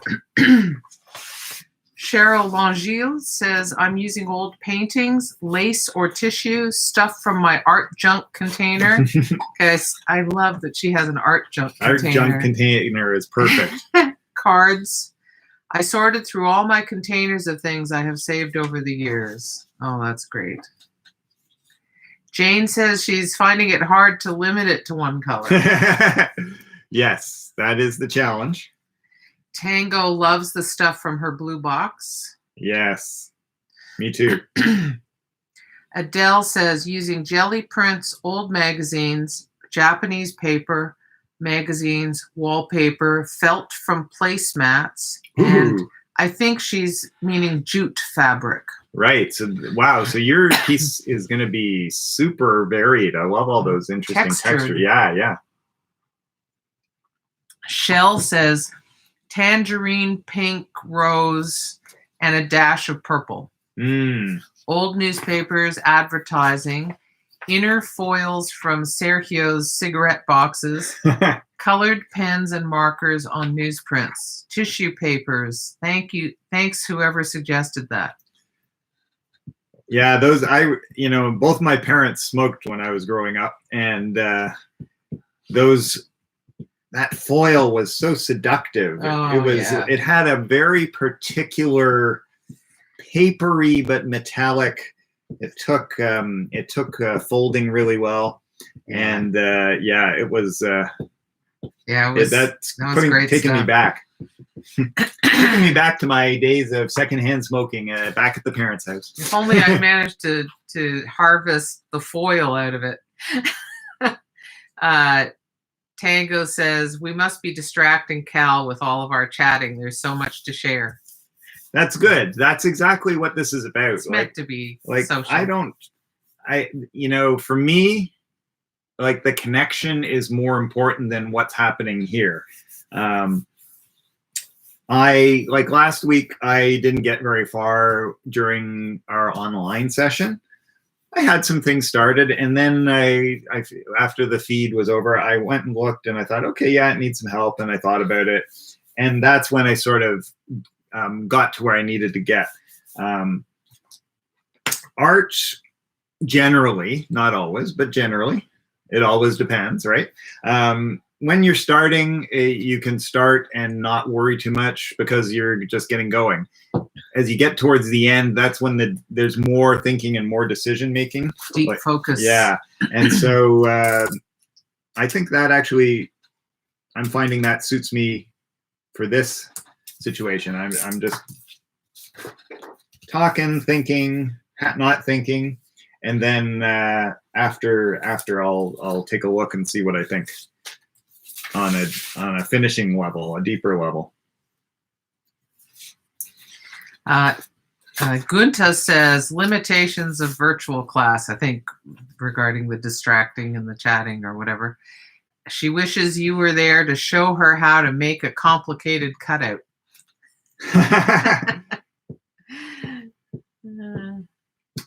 Cheryl Langille says, I'm using old paintings, lace or tissue, stuff from my art junk container. Okay, I love that she has an art junk container. Art junk container is perfect. Cards. I sorted through all my containers of things I have saved over the years. Oh, that's great. Jane says she's finding it hard to limit it to one color. Yes, that is the challenge. Tango loves the stuff from her blue box. Yes, me too. Adele says using jelly prints, old magazines, Japanese paper, magazines, wallpaper, felt from placemats, and I think she's meaning jute fabric. Right. So, wow. So your piece is going to be super varied. I love all those interesting textures. Yeah, yeah. Shell says tangerine, pink, rose, and a dash of purple. Old newspapers, advertising, inner foils from Sergio's cigarette boxes, colored pens and markers on newsprints, tissue papers. Thank you. Thanks, whoever suggested that. Yeah, those, both my parents smoked when I was growing up, and that foil was so seductive. It had a very particular papery but metallic. It took folding really well, and it was. That's taking me back. Taking me back to my days of secondhand smoking back at the parents' house. If only I managed to harvest the foil out of it. Tango says, we must be distracting Cal with all of our chatting. There's so much to share. That's good. That's exactly what this is about. It's meant to be social. For me, like, the connection is more important than what's happening here. Last week, I didn't get very far during our online session. I had some things started, and then I after the feed was over, I went and looked, and I thought, okay, yeah, it needs some help, and I thought about it, and that's when I sort of got to where I needed to get. Art, generally, not always, but generally, it always depends, right? When you're starting, you can start and not worry too much because you're just getting going. As you get towards the end, that's when there's more thinking and more decision making. Deep focus. Yeah, and so I think that actually, I'm finding that suits me for this situation. I'm just talking, thinking, not thinking, and then after I'll take a look and see what I think on a finishing level, a deeper level. Gunta says limitations of virtual class, I think regarding the distracting and the chatting or whatever. She wishes you were there to show her how to make a complicated cutout.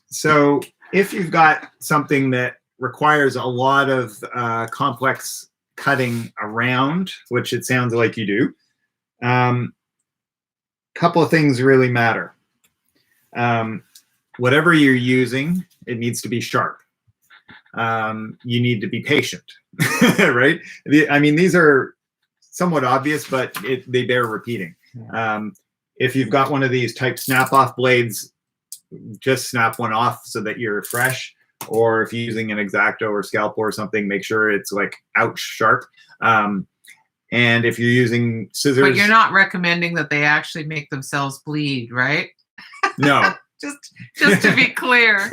So if you've got something that requires a lot of complex cutting around, which it sounds like you do, couple of things really matter. Whatever you're using, it needs to be sharp. You need to be patient, right? I mean, these are somewhat obvious, but they bear repeating. If you've got one of these type snap-off blades, just snap one off so that you're fresh. Or if you're using an X-Acto or scalpel or something, make sure it's like ouch sharp. And if you're using scissors, but you're not recommending that they actually make themselves bleed, right? No. just to be clear.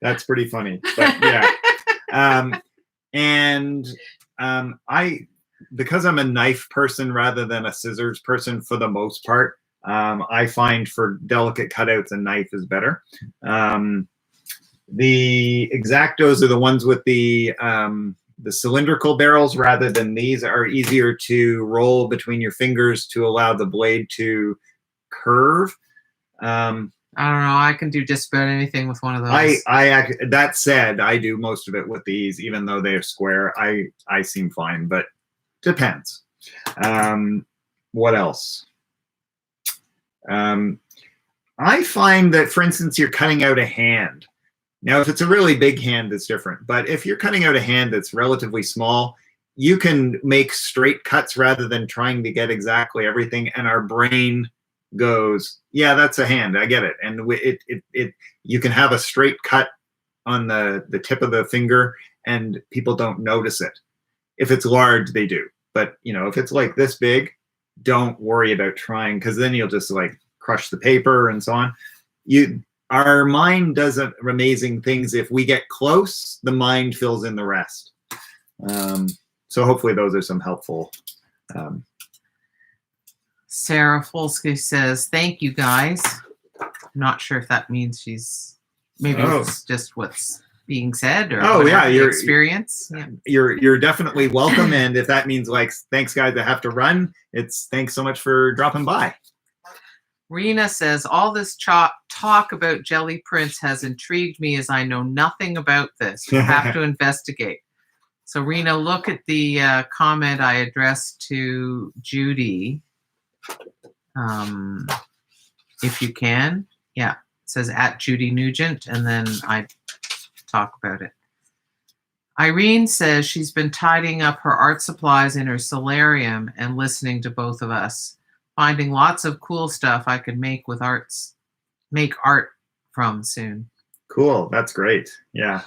That's pretty funny, but yeah. Because I'm a knife person rather than a scissors person for the most part, I find for delicate cutouts a knife is better. The X-Actos are the ones with the cylindrical barrels rather than these are easier to roll between your fingers to allow the blade to curve. I don't know. I can do just about anything with one of those. That said, I do most of it with these, even though they're square. I seem fine, but depends. What else? I find that, for instance, you're cutting out a hand. Now, if it's a really big hand, it's different. But if you're cutting out a hand that's relatively small, you can make straight cuts rather than trying to get exactly everything. And our brain goes, yeah, that's a hand. I get it. And you can have a straight cut on the tip of the finger, and people don't notice it. If it's large, they do. But if it's like this big, don't worry about trying, because then you'll just like crush the paper and so on. Our mind does amazing things. If we get close, the mind fills in the rest. So hopefully those are some helpful. Sarah Folsky says, thank you, guys. I'm not sure if that means it's just what's being said or your experience. Yeah. You're definitely welcome. And if that means like, thanks guys, I have to run, it's thanks so much for dropping by. Rena says, all this talk about jelly prints has intrigued me as I know nothing about this. We'll have to investigate. So Rena, look at the comment I addressed to Judy. If you can. Yeah. It says at Judy Nugent, and then I talk about it. Irene says she's been tidying up her art supplies in her solarium and listening to both of us, finding lots of cool stuff I could make art from soon. Cool. That's great. Yeah.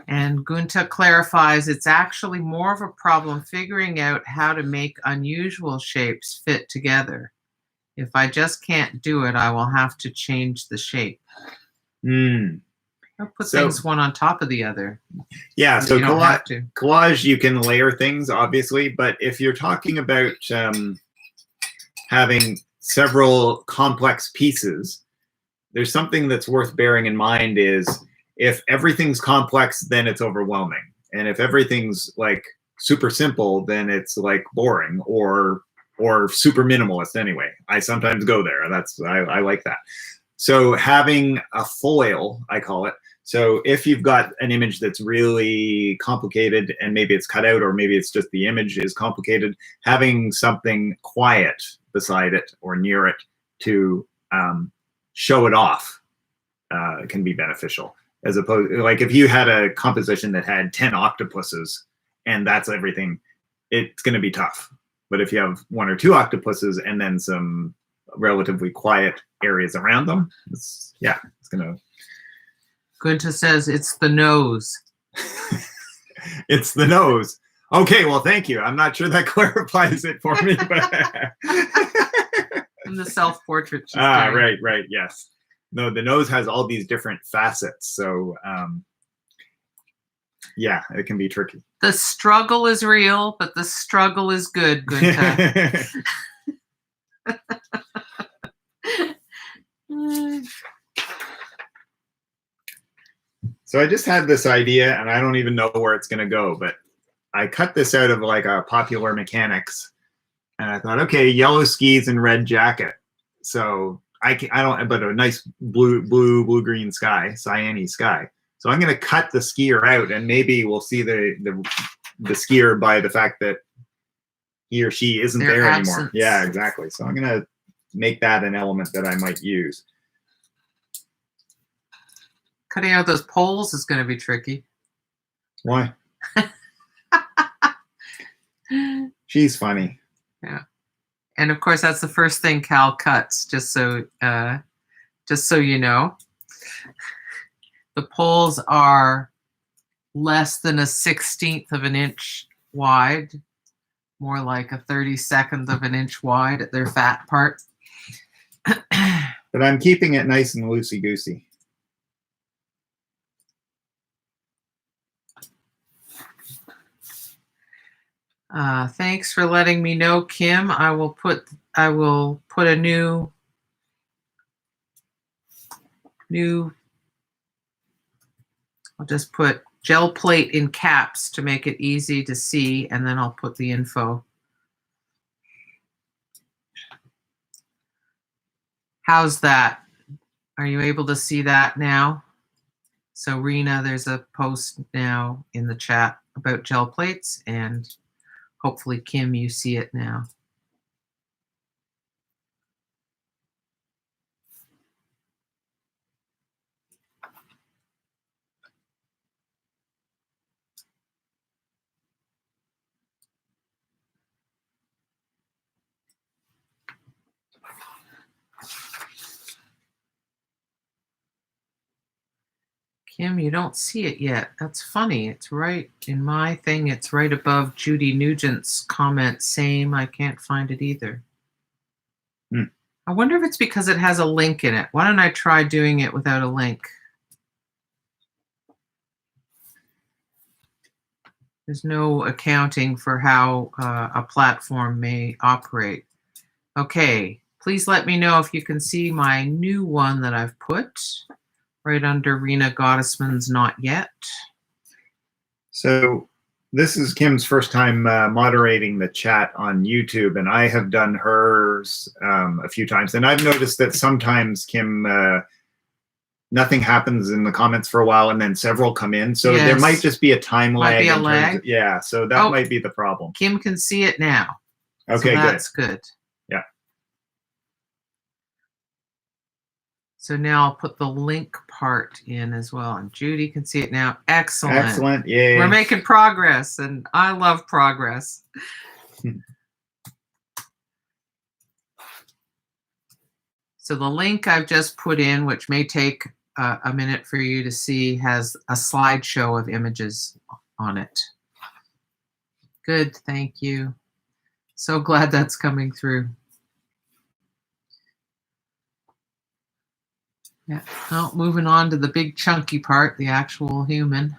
And Gunta clarifies it's actually more of a problem figuring out how to make unusual shapes fit together. If I just can't do it, I will have to change the shape. I'll put things one on top of the other. Yeah, so collage, you can layer things, obviously, but if you're talking about having several complex pieces, there's something that's worth bearing in mind is if everything's complex, then it's overwhelming. And if everything's like super simple, then it's like boring or super minimalist anyway. I sometimes go there. I like that. So having a foil, I call it. So if you've got an image that's really complicated and maybe it's cut out or maybe it's just the image is complicated, having something quiet beside it or near it to show it off can be beneficial. As opposed, like if you had a composition that had 10 octopuses and that's everything, it's going to be tough. But if you have 1 or 2 octopuses and then some relatively quiet areas around them, it's going to. Gunta says it's the nose. It's the nose. Okay, well, thank you. I'm not sure that clarifies it for me, but. And the self-portrait. Right, yes. no, the nose has all these different facets. So yeah, it can be tricky. The struggle is real, but the struggle is good, Gunther. So I just had this idea, and I don't even know where it's going to go, but I cut this out of like a Popular Mechanics, and I thought, okay, yellow skis and red jacket. So I don't, but a nice blue-green sky, cyane sky. So I'm going to cut the skier out, and maybe we'll see the skier by the fact that he or she isn't there anymore. Yeah, exactly. So I'm going to make that an element that I might use. Cutting out those poles is going to be tricky. Why? She's funny. Yeah, and of course that's the first thing Cal cuts. Just so you know, the poles are less than a 1/16 of an inch wide, more like a 32nd of an inch wide at their fat part. But I'm keeping it nice and loosey-goosey. Thanks for letting me know, Kim. I will put a new I'll just put gel plate in caps to make it easy to see, and then I'll put the info. How's that? Are you able to see that now? So Rena, there's a post now in the chat about gel plates, and hopefully, Kim, you see it now. Kim, you don't see it yet. That's funny. It's right in my thing. It's right above Judy Nugent's comment. Same. I can't find it either. I wonder if it's because it has a link in it. Why don't I try doing it without a link? There's no accounting for how a platform may operate. Okay. Please let me know if you can see my new one that I've put. Right under Rena Gottesman's Not Yet. So this is Kim's first time moderating the chat on YouTube, and I have done hers a few times. And I've noticed that sometimes, Kim, nothing happens in the comments for a while, and then several come in. So there might just be a time lag. Might be a lag. Yeah, so that might be the problem. Kim can see it now. Okay, so that's good. Yeah. So now I'll put the link part in as well. And Judy can see it now. Excellent. Excellent. Yay. We're making progress, and I love progress. So the link I've just put in, which may take a minute for you to see, has a slideshow of images on it. Good. Thank you. So glad that's coming through. Yeah. Now moving on to the big chunky part, the actual human.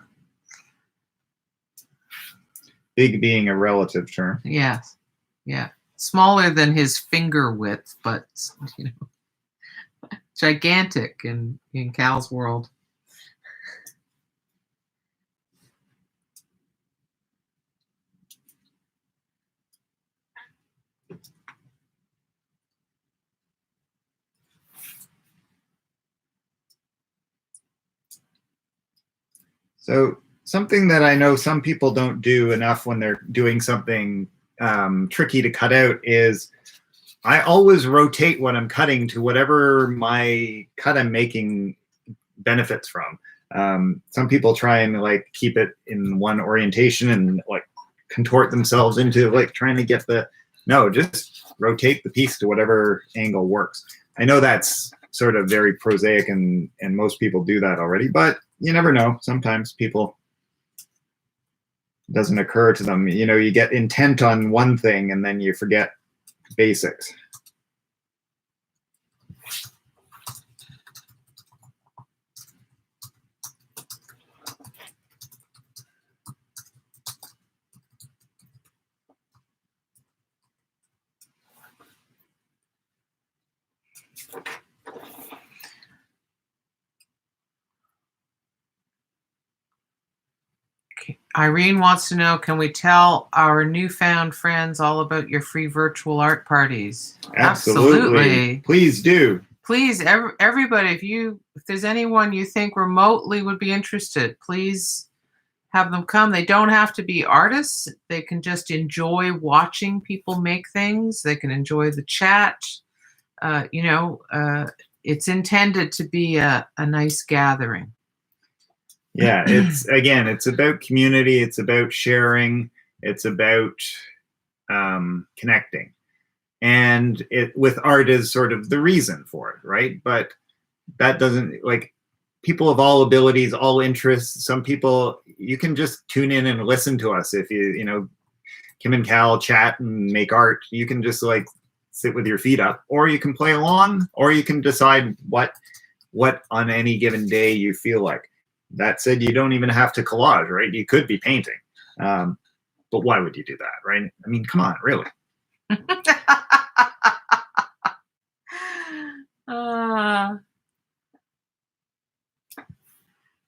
Big being a relative term. Yes. Yeah. Smaller than his finger width, but you know, gigantic in Cal's world. So something that I know some people don't do enough when they're doing something tricky to cut out is I always rotate what I'm cutting to whatever my cut I'm making benefits from. Some people try and like keep it in one orientation and like contort themselves into like trying to get the, no, just rotate the piece to whatever angle works. I know that's sort of very prosaic and most people do that already, but you never know. Sometimes people, it doesn't occur to them. You know, you get intent on one thing and then you forget basics. Irene wants to know, can we tell our newfound friends all about your free virtual art parties? Absolutely. Please do. Please, everybody, if there's anyone you think remotely would be interested, please have them come. They don't have to be artists. They can just enjoy watching people make things. They can enjoy the chat. It's intended to be a nice gathering. Yeah, it's about community. It's about sharing. It's about connecting. And with art is sort of the reason for it, right? But that doesn't, like, people of all abilities, all interests. Some people, you can just tune in and listen to us. If Kim and Cal chat and make art, you can just like sit with your feet up, or you can play along, or you can decide what on any given day you feel like. That said, you don't even have to collage, right? You could be painting. But why would you do that, right? I mean, come on, really.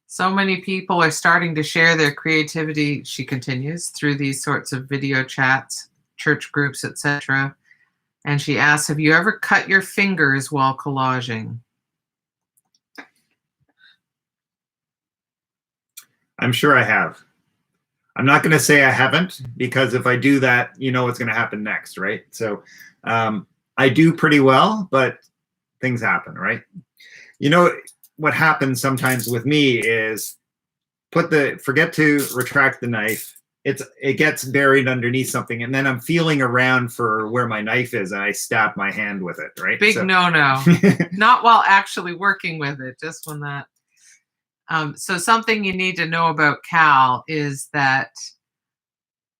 So many people are starting to share their creativity, she continues, through these sorts of video chats, church groups, etc. And she asks, have you ever cut your fingers while collaging? I'm sure I have. I'm not going to say I haven't, because if I do that, you know what's going to happen next, right? So I do pretty well, but things happen, right? You know, what happens sometimes with me is forget to retract the knife. It gets buried underneath something, and then I'm feeling around for where my knife is, and I stab my hand with it, right? Big no-no. Not while actually working with it, just when that. So something you need to know about Cal is that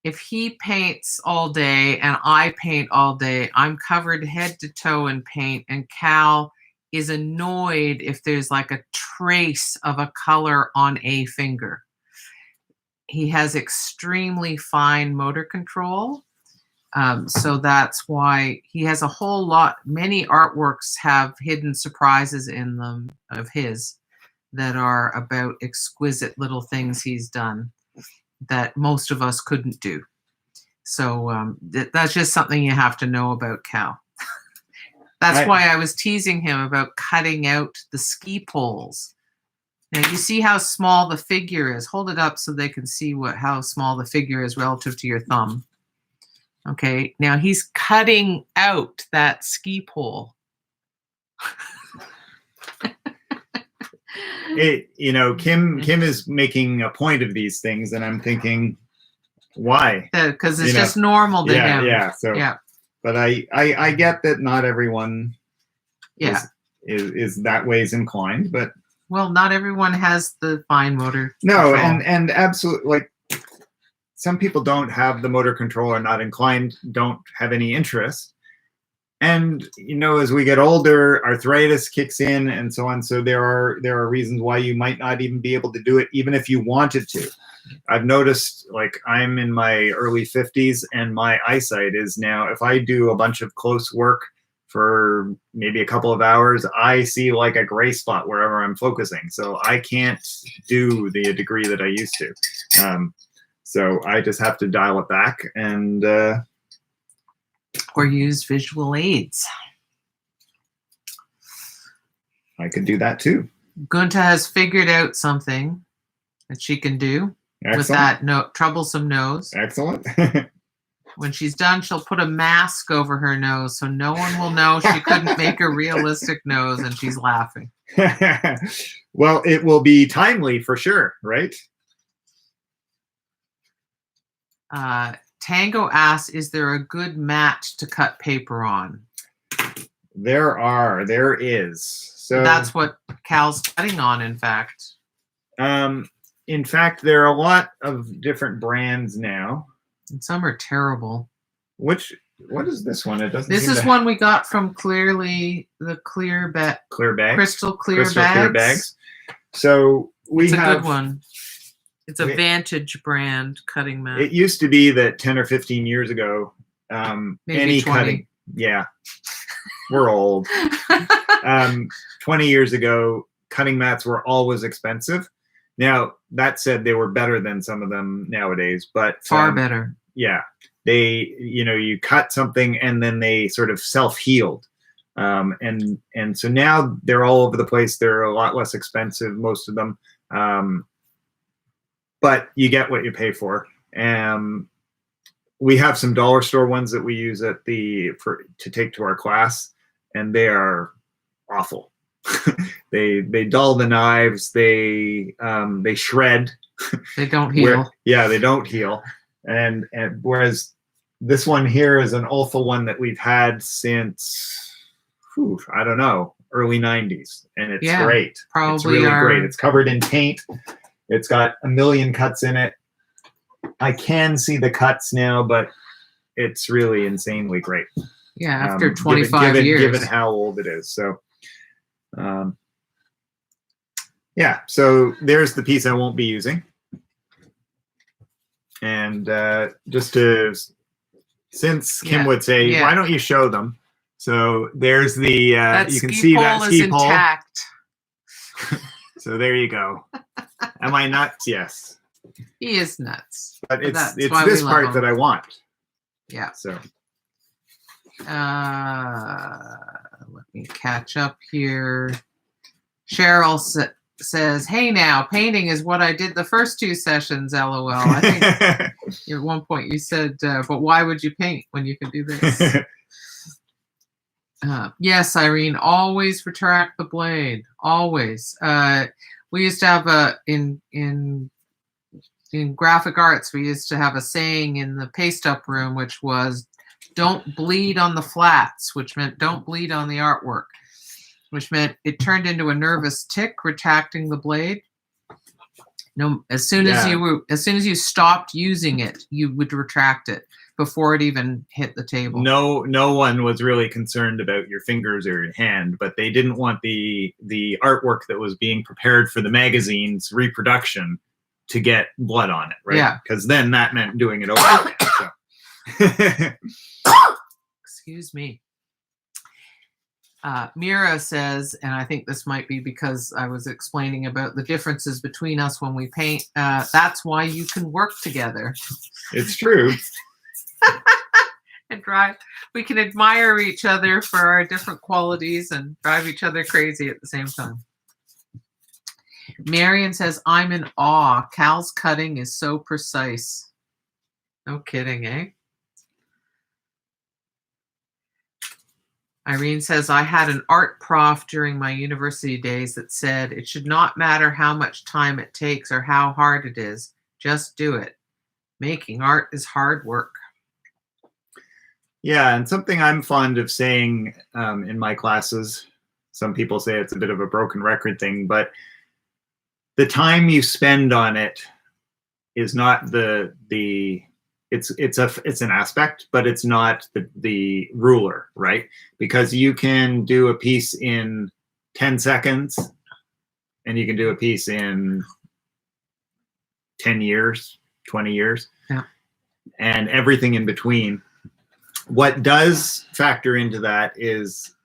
if he paints all day and I paint all day, I'm covered head to toe in paint, and Cal is annoyed if there's like a trace of a color on a finger. He has extremely fine motor control. So that's why he has a whole lot, many artworks have hidden surprises in them of his that are about exquisite little things he's done that most of us couldn't do. So that's just something you have to know about Cal. That's why I was teasing him about cutting out the ski poles. Now you see how small the figure is. Hold it up so they can see how small the figure is relative to your thumb. Okay, now he's cutting out that ski pole. Kim is making a point of these things, and I'm thinking, why? Because it's just normal to him. Yeah. So yeah. But I get that not everyone is that ways inclined, but well, not everyone has the fine motor control. No, and absolutely, like, some people don't have the motor control, or not inclined, don't have any interest. And as we get older, arthritis kicks in and so on. So there are reasons why you might not even be able to do it, even if you wanted to. I've noticed, like, I'm in my early 50s, and my eyesight is now, if I do a bunch of close work for maybe a couple of hours, I see like a gray spot wherever I'm focusing. So I can't do the degree that I used to. So I just have to dial it back and or use visual aids. I could do that too. Gunta has figured out something that she can do. Excellent. With that troublesome nose. Excellent. When she's done, she'll put a mask over her nose so no one will know she couldn't make a realistic nose, and she's laughing. Well, it will be timely for sure, right? Tango asks, is there a good mat to cut paper on? There is. So that's what Cal's cutting on, in fact. In fact, there are a lot of different brands now. And some are terrible. What is this one? It doesn't. This is one we got from Clear Bag. Crystal Clear Bags. So it's a good one. It's a Vantage brand cutting mat. It used to be that 10 or 15 years ago, maybe any 20. cutting, yeah, we're old. 20 years ago, cutting mats were always expensive. Now, that said, they were better than some of them nowadays, but Far better. Yeah, you cut something and then they sort of self-healed. And so now they're all over the place. They're a lot less expensive, most of them. But you get what you pay for. We have some dollar store ones that we use to take to our class, and they are awful. they dull the knives. They shred. They don't heal. They don't heal. And whereas this one here is an Olfa one that we've had since I don't know, early 90s, and it's great. Probably it's really great. It's covered in paint. It's got a million cuts in it. I can see the cuts now, but it's really insanely great. Yeah, after 25 years. Given how old it is. So, so there's the piece I won't be using. And since Kim would say, why don't you show them? So there's the, you can see that ski pole. Intact. So there you go. Am I nuts? Yes. He is nuts. But it's this part that I want. Yeah. So. Let me catch up here. Cheryl says, "Hey now, painting is what I did the first 2 sessions, LOL." I think at one point you said, but why would you paint when you can do this? Yes, Irene, always retract the blade. Always. We used to have in graphic arts, we used to have a saying in the paste up room, which was, don't bleed on the flats, which meant don't bleed on the artwork, which meant it turned into a nervous tick retracting the blade. No, as soon as you stopped using it, you would retract it before it even hit the table. No one was really concerned about your fingers or your hand, but they didn't want the artwork that was being prepared for the magazine's reproduction to get blood on it, right? Yeah. Because then that meant doing it over again. Excuse me. Mira says, and I think this might be because I was explaining about the differences between us when we paint, that's why you can work together. It's true. And we can admire each other for our different qualities and drive each other crazy at the same time. Marion says, I'm in awe. Cal's cutting is so precise. No kidding, eh? Irene says, I had an art prof during my university days that said, it should not matter how much time it takes or how hard it is. Just do it. Making art is hard work. Yeah, and something I'm fond of saying in my classes, some people say it's a bit of a broken record thing, but the time you spend on it is not it's an aspect, but it's not the ruler, right? Because you can do a piece in 10 seconds and you can do a piece in 10 years, 20 years, and everything in between. What does factor into that is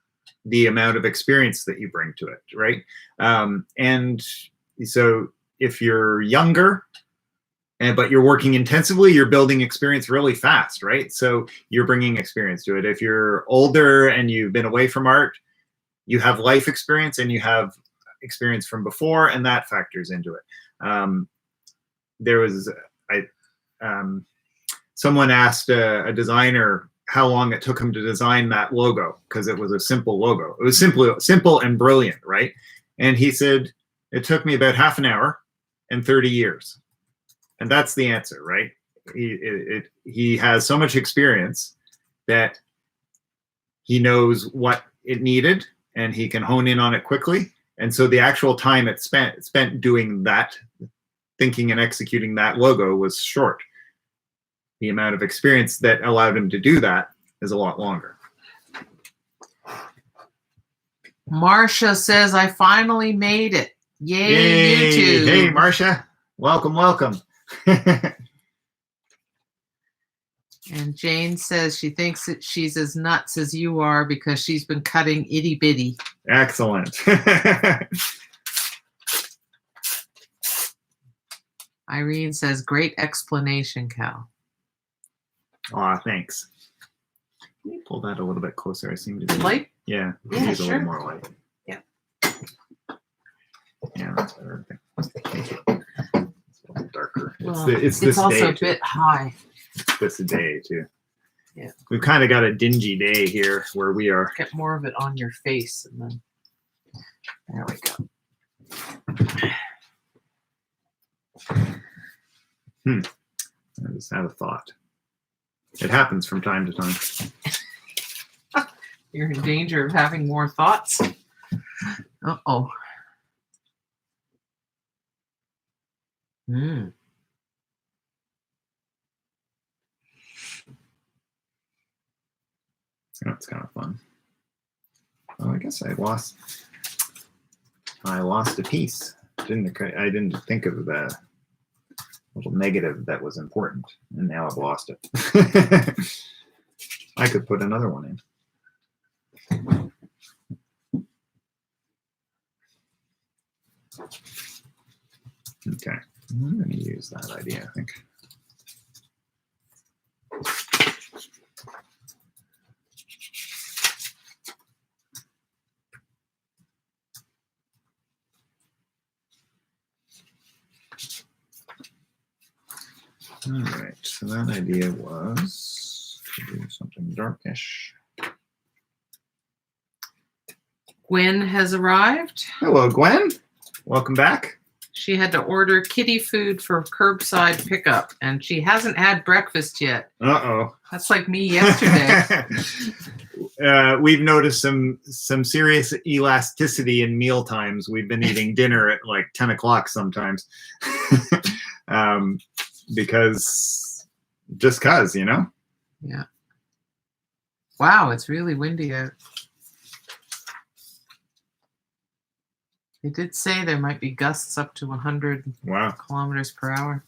the amount of experience that you bring to it, right? And so if you're younger, but you're working intensively, you're building experience really fast, right? So you're bringing experience to it. If you're older and you've been away from art, you have life experience and you have experience from before, and that factors into it. Someone asked a designer how long it took him to design that logo, because it was a simple logo. It was simple and brilliant, right? And he said, it took me about half an hour and 30 years. And that's the answer, right? He has so much experience that he knows what it needed and he can hone in on it quickly. And so the actual time it spent doing that, thinking and executing that logo was short. The amount of experience that allowed him to do that is a lot longer. Marcia says, I finally made it. Yay, YouTube. Hey, Marcia. Welcome, welcome. And Jane says she thinks that she's as nuts as you are because she's been cutting itty bitty. Excellent. Irene says, great explanation, Cal. Aw, thanks. Can you pull that a little bit closer? I seem to be... Light? Yeah, Yeah, use a sure. little more light. Yeah. Yeah, that's better. Thank you. It's a little darker. Well, it's this also day, a bit high. It's this day, too. Yeah. We've kind of got a dingy day here where we are. Get more of it on your face, and then there we go. I just had a thought. It happens from time to time. You're in danger of having more thoughts. Uh-oh. That's kind of fun. Well, I guess I lost a piece. I didn't think of the little negative that was important, and now I've lost it. I could put another one in. Okay, I'm going to use that idea, I think. All right, so that idea was to do something darkish. Gwen has arrived. Hello, Gwen. Welcome back. She had to order kitty food for curbside pickup, and she hasn't had breakfast yet. Uh-oh. That's like me yesterday. We've noticed some serious elasticity in meal times. We've been eating dinner at like 10 o'clock sometimes. Because just cause, you know? Yeah. Wow, it's really windy out. They did say there might be gusts up to 100 kilometers per hour.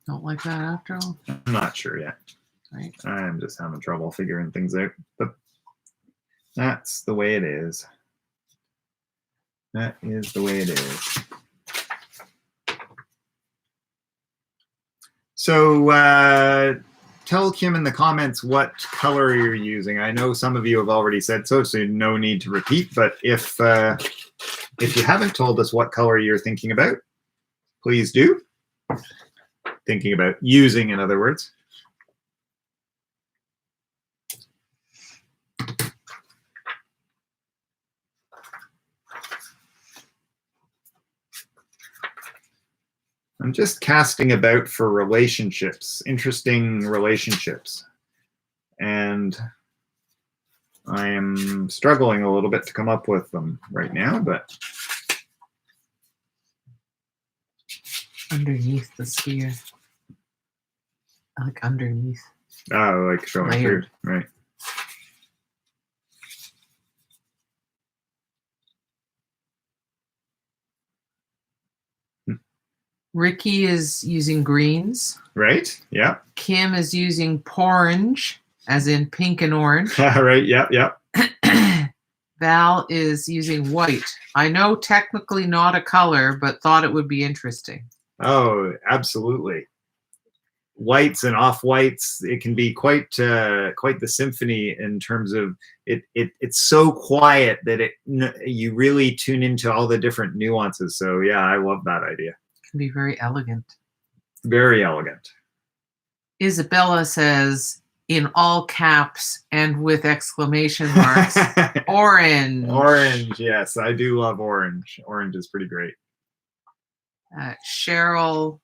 Don't like that after all? I'm not sure yet. Right. I'm just having trouble figuring things out. But that's the way it is. That is the way it is. So tell Kim in the comments what color you're using. I know some of you have already said so no need to repeat. But if you haven't told us what color you're thinking about, please do. Thinking about using, in other words. I'm just casting about for relationships, interesting relationships. And I am struggling a little bit to come up with them right now, but. Underneath the sphere. I like underneath. Oh, like showing through, right. Ricky is using greens. Right, yeah. Kim is using orange, as in pink and orange. Right, yep. Val is using white. I know technically not a color, but thought it would be interesting. Oh, absolutely. Whites and off-whites, it can be quite the symphony in terms of it's so quiet that you really tune into all the different nuances. So yeah, I love that idea. It can be very elegant. Very elegant. Isabella says, in all caps and with exclamation marks, orange. Orange, yes, I do love orange. Orange is pretty great. Cheryl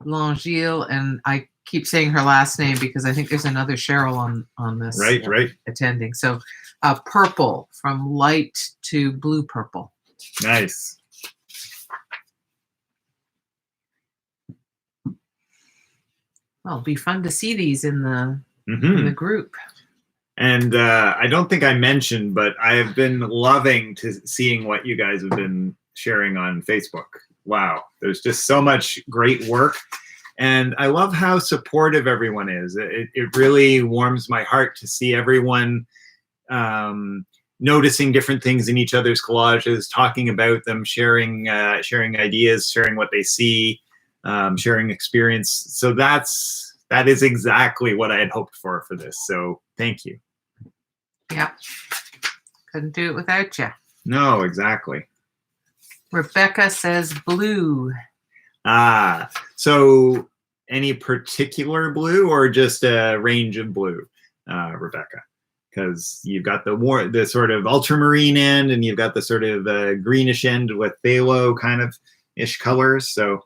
Langille, and I keep saying her last name because I think there's another Cheryl on this right attending. So purple, from light to blue purple. Nice. Well, it'll be fun to see these in the group. And I don't think I mentioned, but I have been loving seeing what you guys have been sharing on Facebook. wow, there's just so much great work. And I love how supportive everyone is. It really warms my heart to see everyone noticing different things in each other's collages, talking about them, sharing ideas, sharing what they see, sharing experience. So that is exactly what I had hoped for this. So thank you. Yeah. Couldn't do it without you. No, exactly. Rebecca says blue. So any particular blue or just a range of blue, Rebecca? Because you've got the sort of ultramarine end, and you've got the sort of greenish end with phthalo kind of ish colors. So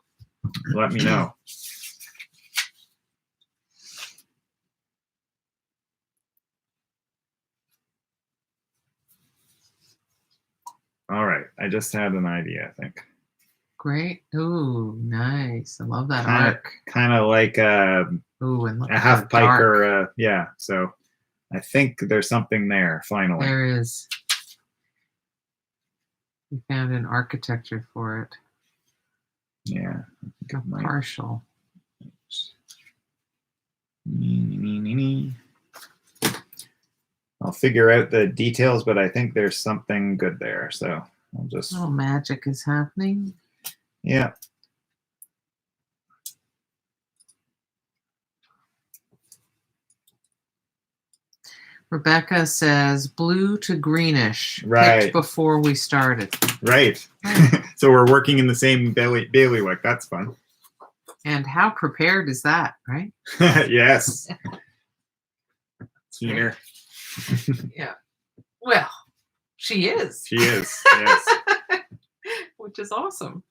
let me know. All right, I just had an idea, I think. Great. Ooh, nice. I love that arc. Kind of like a half pike or yeah. So I think there's something there finally. There is. We found an architecture for it. Yeah. A partial. I'll figure out the details, but I think there's something good there. So I'll just. Oh, magic is happening. Yeah. Rebecca says blue to greenish. Right. Picked before we started. Right. So we're working in the same bailiwick. That's fun. And how prepared is that, right? Yes. Keener. Yeah. Well, she is. She is. Yes. Which is awesome.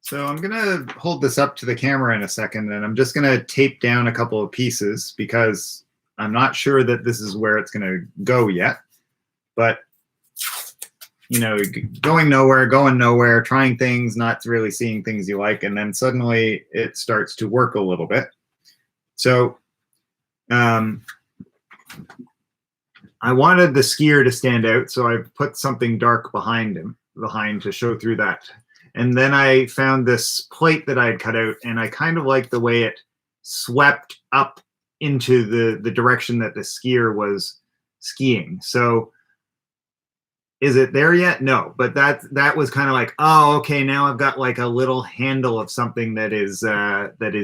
So I'm going to hold this up to the camera in a second, and I'm just going to tape down a couple of pieces because I'm not sure that this is where it's going to go yet. But, you know, going nowhere, trying things, not really seeing things you like, and then suddenly it starts to work a little bit. So I wanted the skier to stand out, so I put something dark behind to show through that. And then I found this plate that I had cut out, and I kind of liked the way it swept up into the direction that the skier was skiing. So is it there yet? No, but that was kind of like, oh, okay, now I've got like a little handle of something that is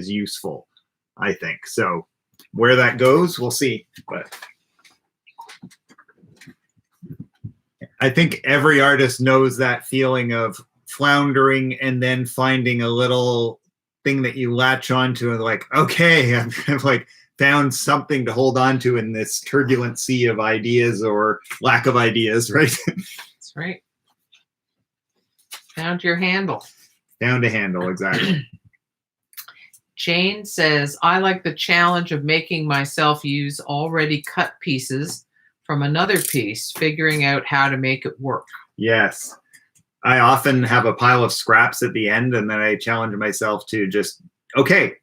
useful, I think. So where that goes, we'll see. But I think every artist knows that feeling of floundering and then finding a little thing that you latch onto and like, okay, I've like found something to hold on to in this turbulent sea of ideas or lack of ideas, right? That's right. Found your handle. Found a handle, exactly. Jane says, I like the challenge of making myself use already cut pieces from another piece, figuring out how to make it work. Yes. I often have a pile of scraps at the end, and then I challenge myself to just, okay,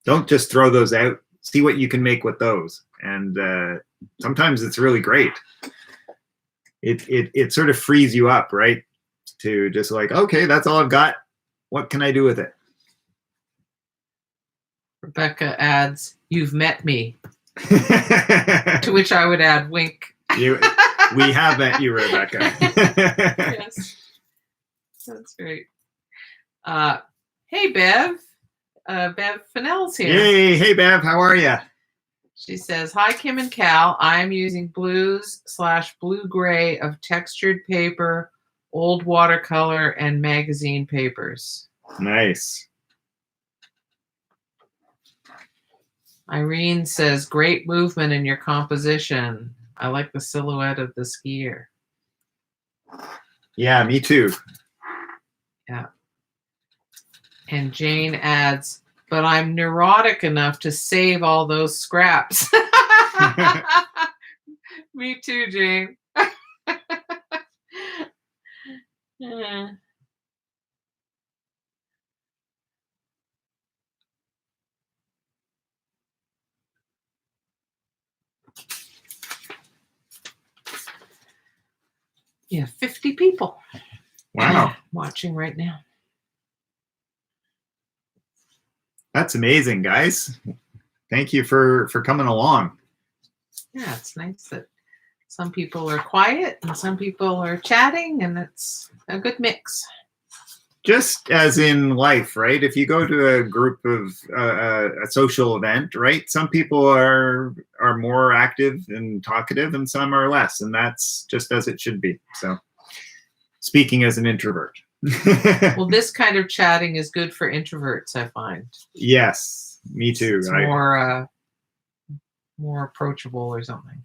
don't just throw those out. See what you can make with those. And sometimes it's really great. It sort of frees you up, right? To just like, okay, that's all I've got. What can I do with it? Rebecca adds, you've met me. To which I would add, wink. We have met you, Rebecca. Yes. That's great. Hey, Bev. Bev Fennell's here. Hey, Bev. How are you? She says, hi, Kim and Cal. I'm using blues/blue-gray of textured paper old watercolor, and magazine papers. Nice. Irene says, great movement in your composition. I like the silhouette of the skier. Yeah, me too. Yeah. And Jane adds, but I'm neurotic enough to save all those scraps. Me too, Jane. Yeah. Yeah, 50 people. Wow. Watching right now. That's amazing, guys. Thank you for coming along. Yeah, it's nice that some people are quiet and some people are chatting, and it's a good mix. Just as in life, right? If you go to a group of a social event, right? Some people are more active and talkative, and some are less, and that's just as it should be. So, speaking as an introvert. Well, this kind of chatting is good for introverts, I find. Yes, me too. It's more approachable or something.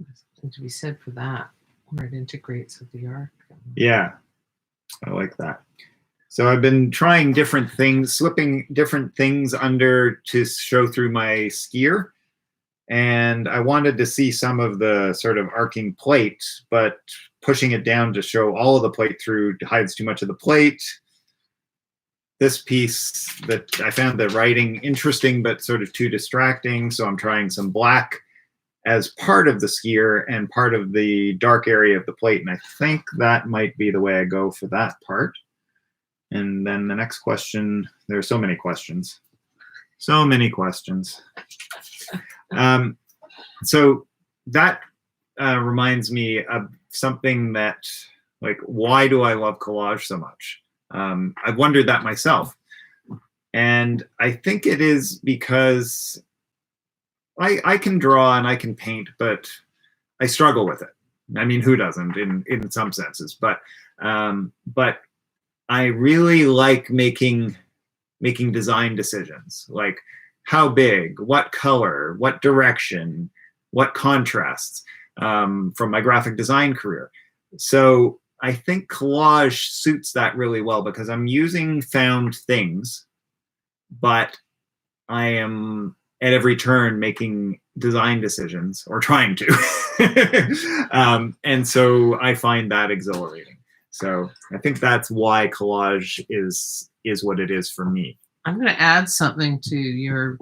There's something to be said for that, where it integrates with the art. Yeah, I like that. So I've been trying different things, slipping different things under to show through my skier. And I wanted to see some of the sort of arcing plate, but pushing it down to show all of the plate through hides too much of the plate. This piece that I found the writing interesting, but sort of too distracting. So I'm trying some black as part of the skier and part of the dark area of the plate. And I think that might be the way I go for that part. And then the next question, there are so many questions. So many questions. So that reminds me of something that, like, why do I love collage so much? I've wondered that myself. And I think it is because I can draw and I can paint, but I struggle with it. I mean, who doesn't in some senses? But I really like making design decisions, like how big, what color, what direction, what contrasts, from my graphic design career. So I think collage suits that really well because I'm using found things, but I am at every turn making design decisions, or trying to. And so I find that exhilarating. So I think that's why collage is what it is for me. I'm going to add something to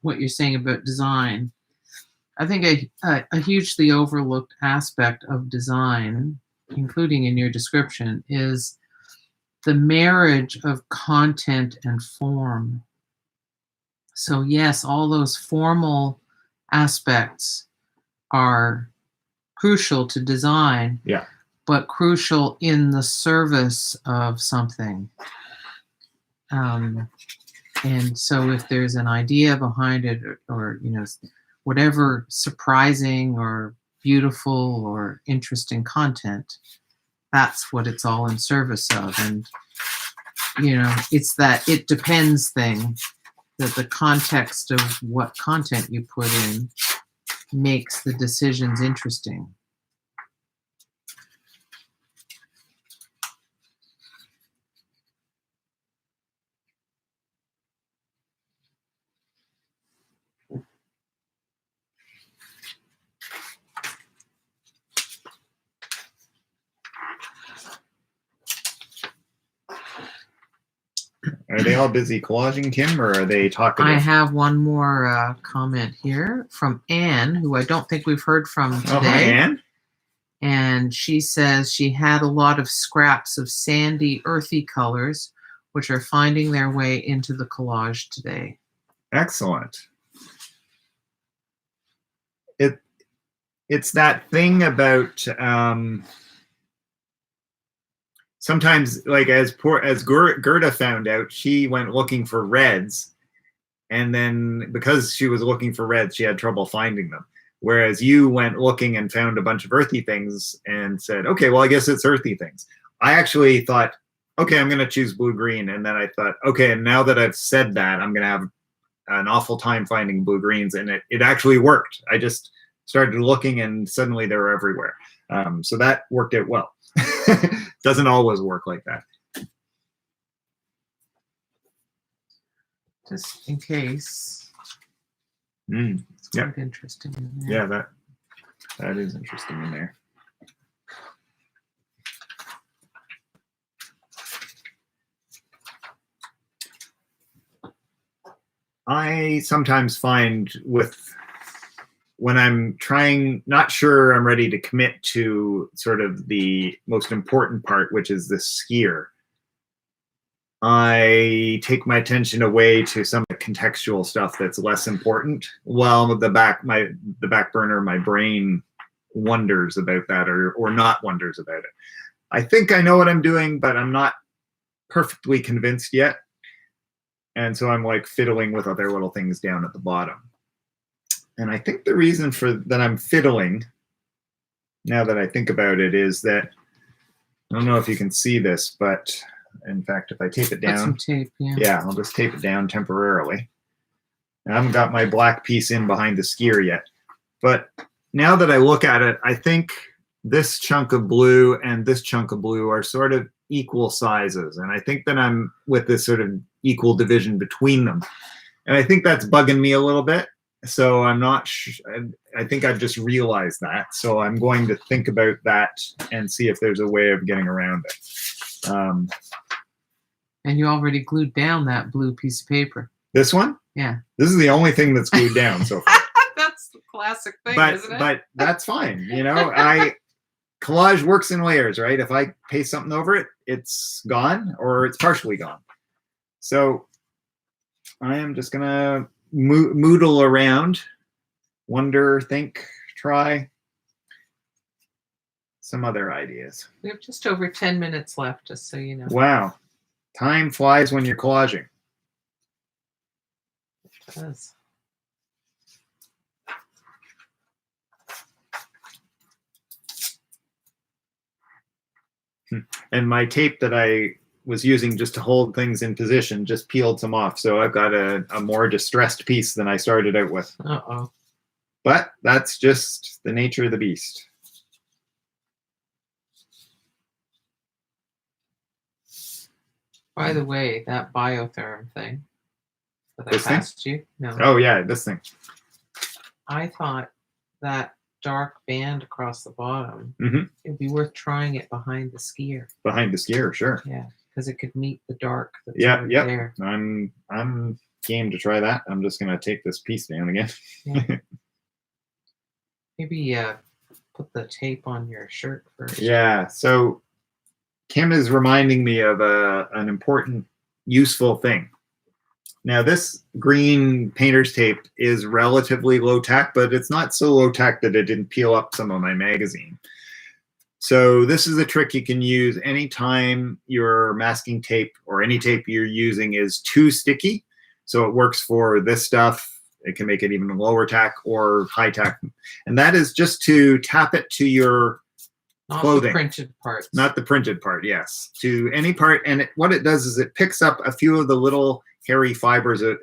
what you're saying about design. I think a hugely overlooked aspect of design, including in your description, is the marriage of content and form. So yes, all those formal aspects are crucial to design. Yeah. But crucial in the service of something. And so if there's an idea behind it, or whatever surprising or beautiful or interesting content, that's what it's all in service of. And it's that it depends thing, that the context of what content you put in makes the decisions interesting. Are they all busy collaging, Kim, or are they talking? I have one more comment here from Anne, who I don't think we've heard from today. Oh, hi, Anne. And she says she had a lot of scraps of sandy, earthy colors, which are finding their way into the collage today. Excellent. It's that thing about sometimes, like as Gerda found out, she went looking for reds, and then because she was looking for reds, she had trouble finding them. Whereas you went looking and found a bunch of earthy things and said, okay, well, I guess it's earthy things. I actually thought, okay, I'm going to choose blue-green. And then I thought, okay, and now that I've said that, I'm going to have an awful time finding blue-greens. And it actually worked. I just started looking and suddenly they were everywhere. So that worked out well. Doesn't always work like that. Just in case. It's quite interesting in there. Yeah, that is interesting in there. I sometimes find when I'm trying, not sure I'm ready to commit to sort of the most important part, which is the skier, I take my attention away to some of the contextual stuff that's less important. While the back burner, my brain wonders about that or not wonders about it. I think I know what I'm doing, but I'm not perfectly convinced yet. And so I'm like fiddling with other little things down at the bottom. And I think the reason for that I'm fiddling, now that I think about it, is that, I don't know if you can see this, but in fact, if I tape it down, put some tape, yeah, I'll just tape it down temporarily. I haven't got my black piece in behind the skier yet. But now that I look at it, I think this chunk of blue and this chunk of blue are sort of equal sizes. And I think that I'm with this sort of equal division between them. And I think that's bugging me a little bit. So I'm not I think I've just realized that. So I'm going to think about that and see if there's a way of getting around it. And you already glued down that blue piece of paper. This one? Yeah. This is the only thing that's glued down so far. That's the classic thing, isn't it? But that's fine. You know, collage works in layers, right? If I paste something over it, it's gone or it's partially gone. So I am just going to moodle around, wonder, think, try some other ideas. We have just over 10 minutes left, just so you know. Wow. Time flies when you're collaging. It does. And my tape that I was using just to hold things in position just peeled some off. So I've got a more distressed piece than I started out with. Uh-oh. But that's just the nature of the beast. By the way, that biotherm thing that I passed you. No. Oh yeah, this thing. I thought that dark band across the bottom, Mm-hmm. it'd be worth trying it behind the skier. Behind the skier, sure. Yeah, because it could meet the dark that's there. I'm game to try that. I'm just gonna take this piece down again. Yeah. Maybe put the tape on your shirt first. Yeah. So Kim is reminding me of an important, useful thing. Now, this green painter's tape is relatively low tack, but it's not so low tack that it didn't peel up some of my magazine. So this is a trick you can use anytime your masking tape or any tape you're using is too sticky. So it works for this stuff. It can make it even lower tack or high tack. And that is just to tap it to your clothing. Not the printed parts. Not the printed part, yes. To any part. And what it does is it picks up a few of the little hairy fibers. It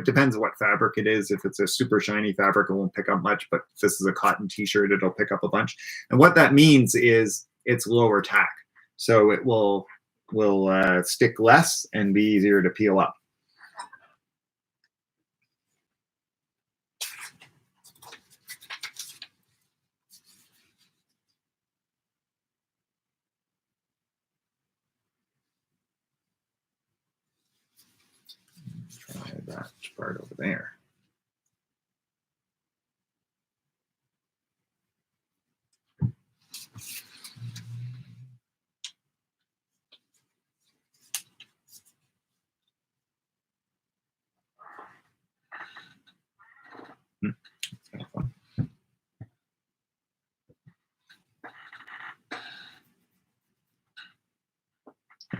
depends what fabric it is. If it's a super shiny fabric, it won't pick up much. But if this is a cotton t-shirt, it'll pick up a bunch. And what that means is it's lower tack. So it will stick less and be easier to peel up. Try that part over there.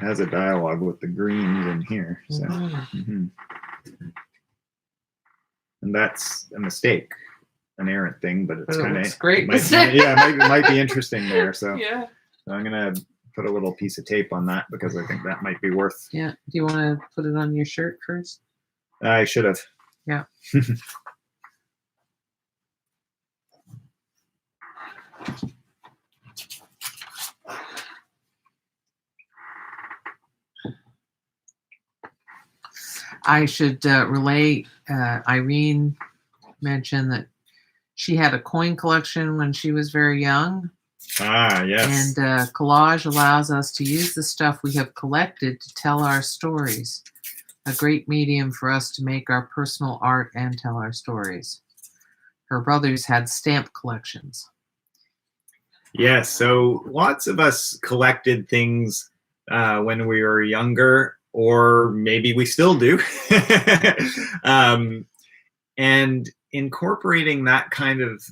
has a dialogue with the greens in here. So, and that's a mistake, an errant thing, but it's kind of great. It might be interesting there. So yeah, so I'm gonna put a little piece of tape on that because I think that might be worth. Yeah. Do you want to put it on your shirt first? I should have. Yeah. I should relay, Irene mentioned that she had a coin collection when she was very young. Ah, yes. And Collage allows us to use the stuff we have collected to tell our stories. A great medium for us to make our personal art and tell our stories. Her brothers had stamp collections. Yes, so lots of us collected things when we were younger, or maybe we still do. And incorporating that kind of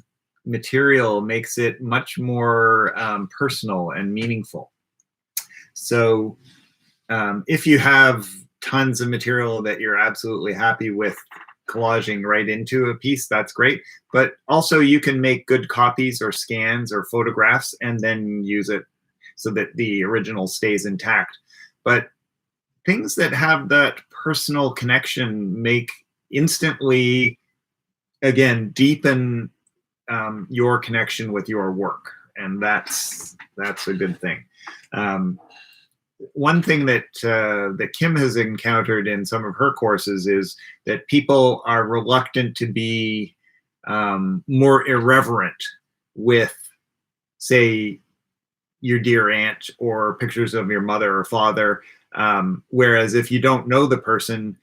material makes it much more personal and meaningful. So if you have tons of material that you're absolutely happy with collaging right into a piece, that's great. But also you can make good copies or scans or photographs and then use it so that the original stays intact. But things that have that personal connection make instantly, again, deepen your connection with your work, and that's a good thing. One thing that that Kim has encountered in some of her courses is that people are reluctant to be more irreverent with, say, your dear aunt or pictures of your mother or father. Whereas if you don't know the person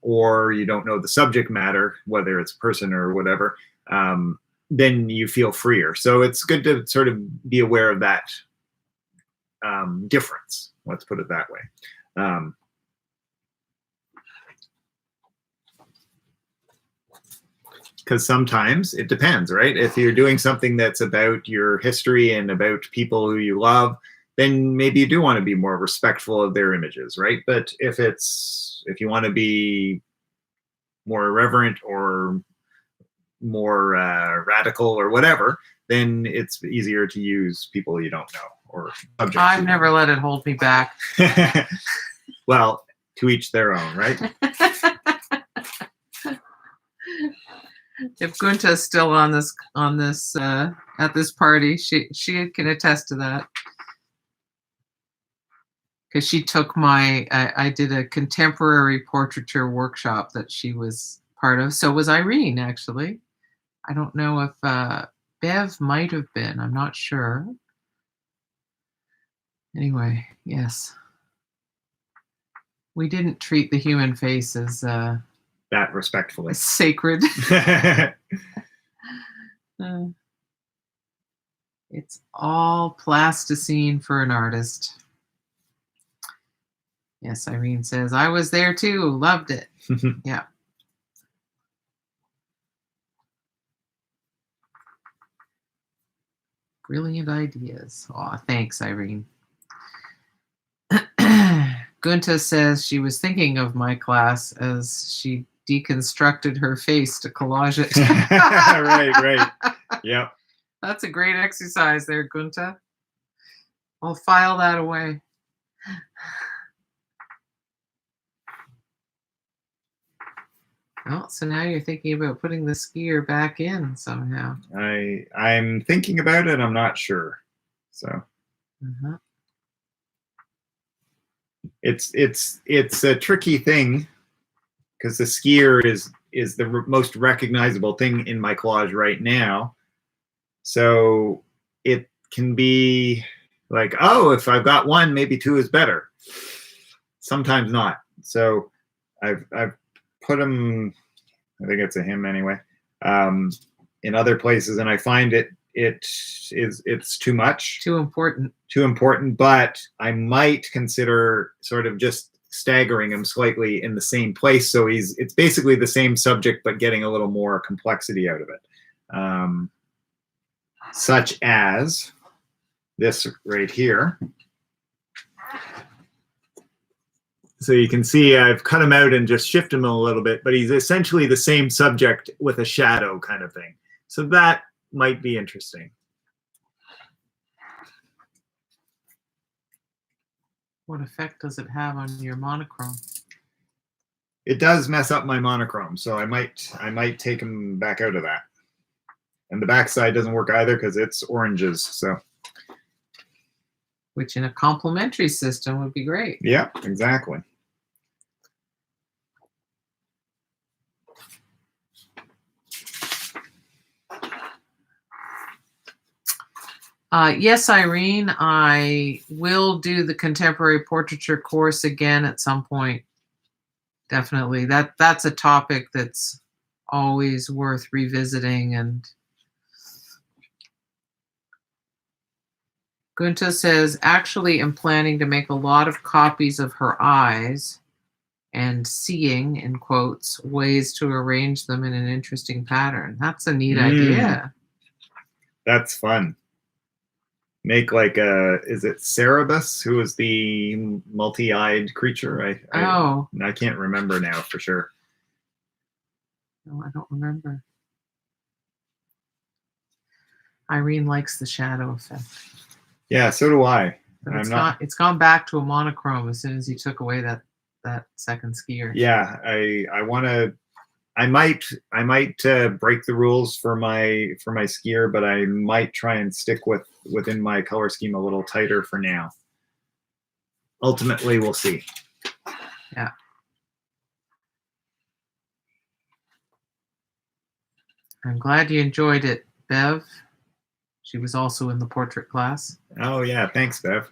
or you don't know the subject matter, whether it's person or whatever, then you feel freer. So it's good to sort of be aware of that difference. Let's put it that way. Because sometimes it depends, right? If you're doing something that's about your history and about people who you love, then maybe you do want to be more respectful of their images, right? But if you want to be more irreverent or more radical or whatever, then it's easier to use people you don't know or subjects. I've never let it hold me back. Well, to each their own, right? If Gunta's still on this at this party, she can attest to that. Because she took I did a contemporary portraiture workshop that she was part of. So was Irene, actually. I don't know if Bev might have been. I'm not sure. Anyway, yes. We didn't treat the human face as that respectfully. Sacred. It's all plasticine for an artist. Yes, Irene says, I was there too, loved it. Yeah. Brilliant ideas. Aw, thanks, Irene. Gunta says she was thinking of my class as she deconstructed her face to collage it. Right. Yep. That's a great exercise there, Gunta. I'll file that away. Oh, so now you're thinking about putting the skier back in somehow. I'm thinking about it. I'm not sure. So it's a tricky thing because the skier is the most recognizable thing in my collage right now. So it can be like, oh, if I've got one, maybe two is better. Sometimes not. So I've put them, I think it's a him anyway, in other places, and I find it's too much. Too important, but I might consider sort of just staggering him slightly in the same place. So it's basically the same subject, but getting a little more complexity out of it. Such as this right here. So you can see I've cut him out and just shifted him a little bit, but he's essentially the same subject with a shadow kind of thing. So that might be interesting. What effect does it have on your monochrome? It does mess up my monochrome, so I might take him back out of that. And the backside doesn't work either because it's oranges. So, which in a complementary system would be great. Yeah, exactly. Yes, Irene, I will do the contemporary portraiture course again at some point. Definitely. That's a topic that's always worth revisiting. And Gunta says, actually, I'm planning to make a lot of copies of her eyes and seeing, in quotes, ways to arrange them in an interesting pattern. That's a neat idea. That's fun. Make like is it Cerberus, who is the multi-eyed creature? I can't remember now for sure. No, I don't remember. Irene likes the shadow effect. Yeah, so do I. But it's gone back to a monochrome as soon as you took away that second skier. Yeah, I might break the rules for my skier, but I might try and stick within my color scheme a little tighter for now. Ultimately, we'll see. Yeah. I'm glad you enjoyed it, Bev. She was also in the portrait class. Oh yeah, thanks, Bev.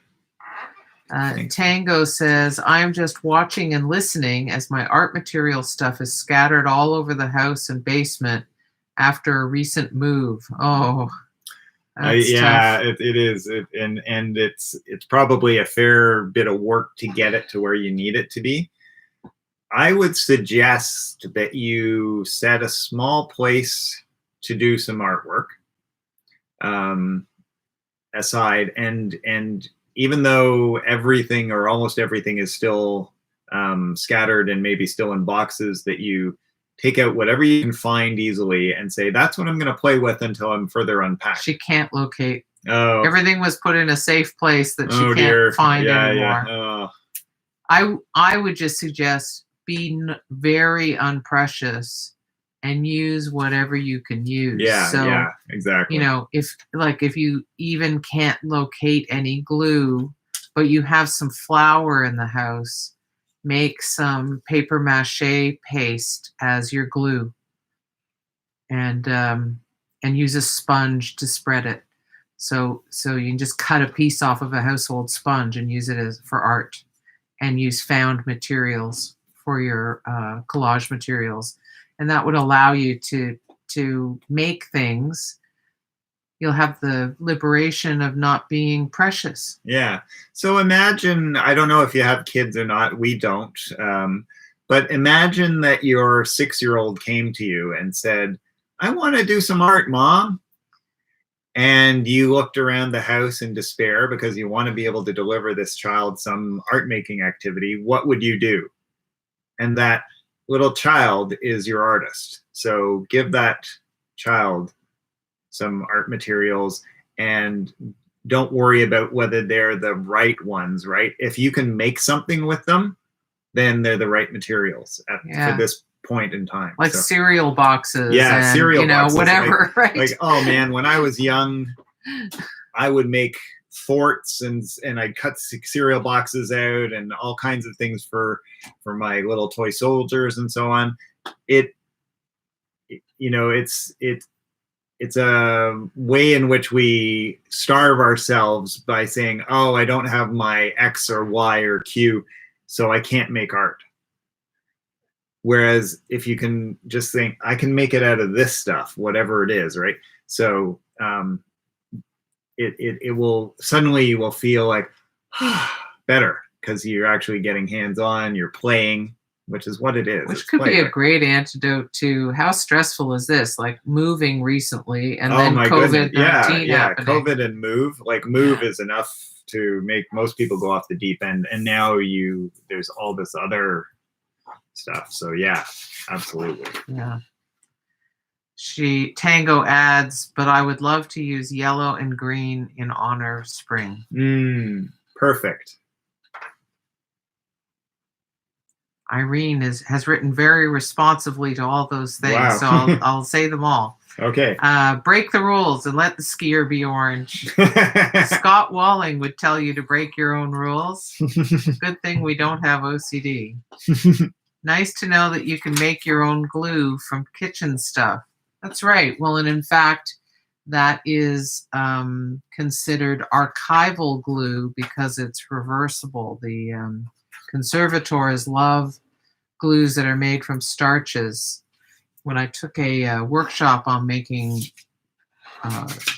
Tango says, I'm just watching and listening as my art material stuff is scattered all over the house and basement after a recent move. Oh, yeah, it is. And it's probably a fair bit of work to get it to where you need it to be. I would suggest that you set a small place to do some artwork aside, and even though everything or almost everything is still scattered and maybe still in boxes, that you take out whatever you can find easily and say, that's what I'm going to play with until I'm further unpacked. She can't locate. Oh. Everything was put in a safe place that she can't find anymore. Yeah. Oh. I would just suggest be very unprecious and use whatever you can use. Yeah, exactly. You know, if you even can't locate any glue, but you have some flour in the house, make some paper mache paste as your glue, and use a sponge to spread it. So you can just cut a piece off of a household sponge and use it for art, and use found materials for your collage materials. And that would allow you to make things. You'll have the liberation of not being precious. Yeah. So imagine, I don't know if you have kids or not, we don't, but imagine that your 6-year-old came to you and said, I want to do some art, Mom. And you looked around the house in despair because you want to be able to deliver this child some art making activity. What would you do? And that little child is your artist. So give that child some art materials and don't worry about whether they're the right ones, right? If you can make something with them, then they're the right materials for this point in time. Like cereal boxes. Yeah, cereal boxes. Whatever, right? Like, oh man, when I was young, I would make forts and I'd cut cereal boxes out and all kinds of things for my little toy soldiers and so on. It's a way in which we starve ourselves by saying, oh, I don't have my X or Y or Q, so I can't make art. Whereas if you can just think, I can make it out of this stuff, whatever it is, right? So it will suddenly, you will feel like better because you're actually getting hands-on, you're playing, which is what it is. Which could be a great antidote to how stressful is this? Like moving recently and then COVID-19 happening. COVID and move. Like move is enough to make most people go off the deep end. And now there's all this other stuff. So yeah, absolutely. Yeah. Tango adds, but I would love to use yellow and green in honor of spring. Perfect. Irene has written very responsively to all those things, Wow. so I'll say them all. Okay. Break the rules and let the skier be orange. Scott Walling would tell you to break your own rules. Good thing we don't have OCD. Nice to know that you can make your own glue from kitchen stuff. That's right. Well, and in fact, that is considered archival glue because it's reversible. The conservators love glues that are made from starches. When I took a workshop on making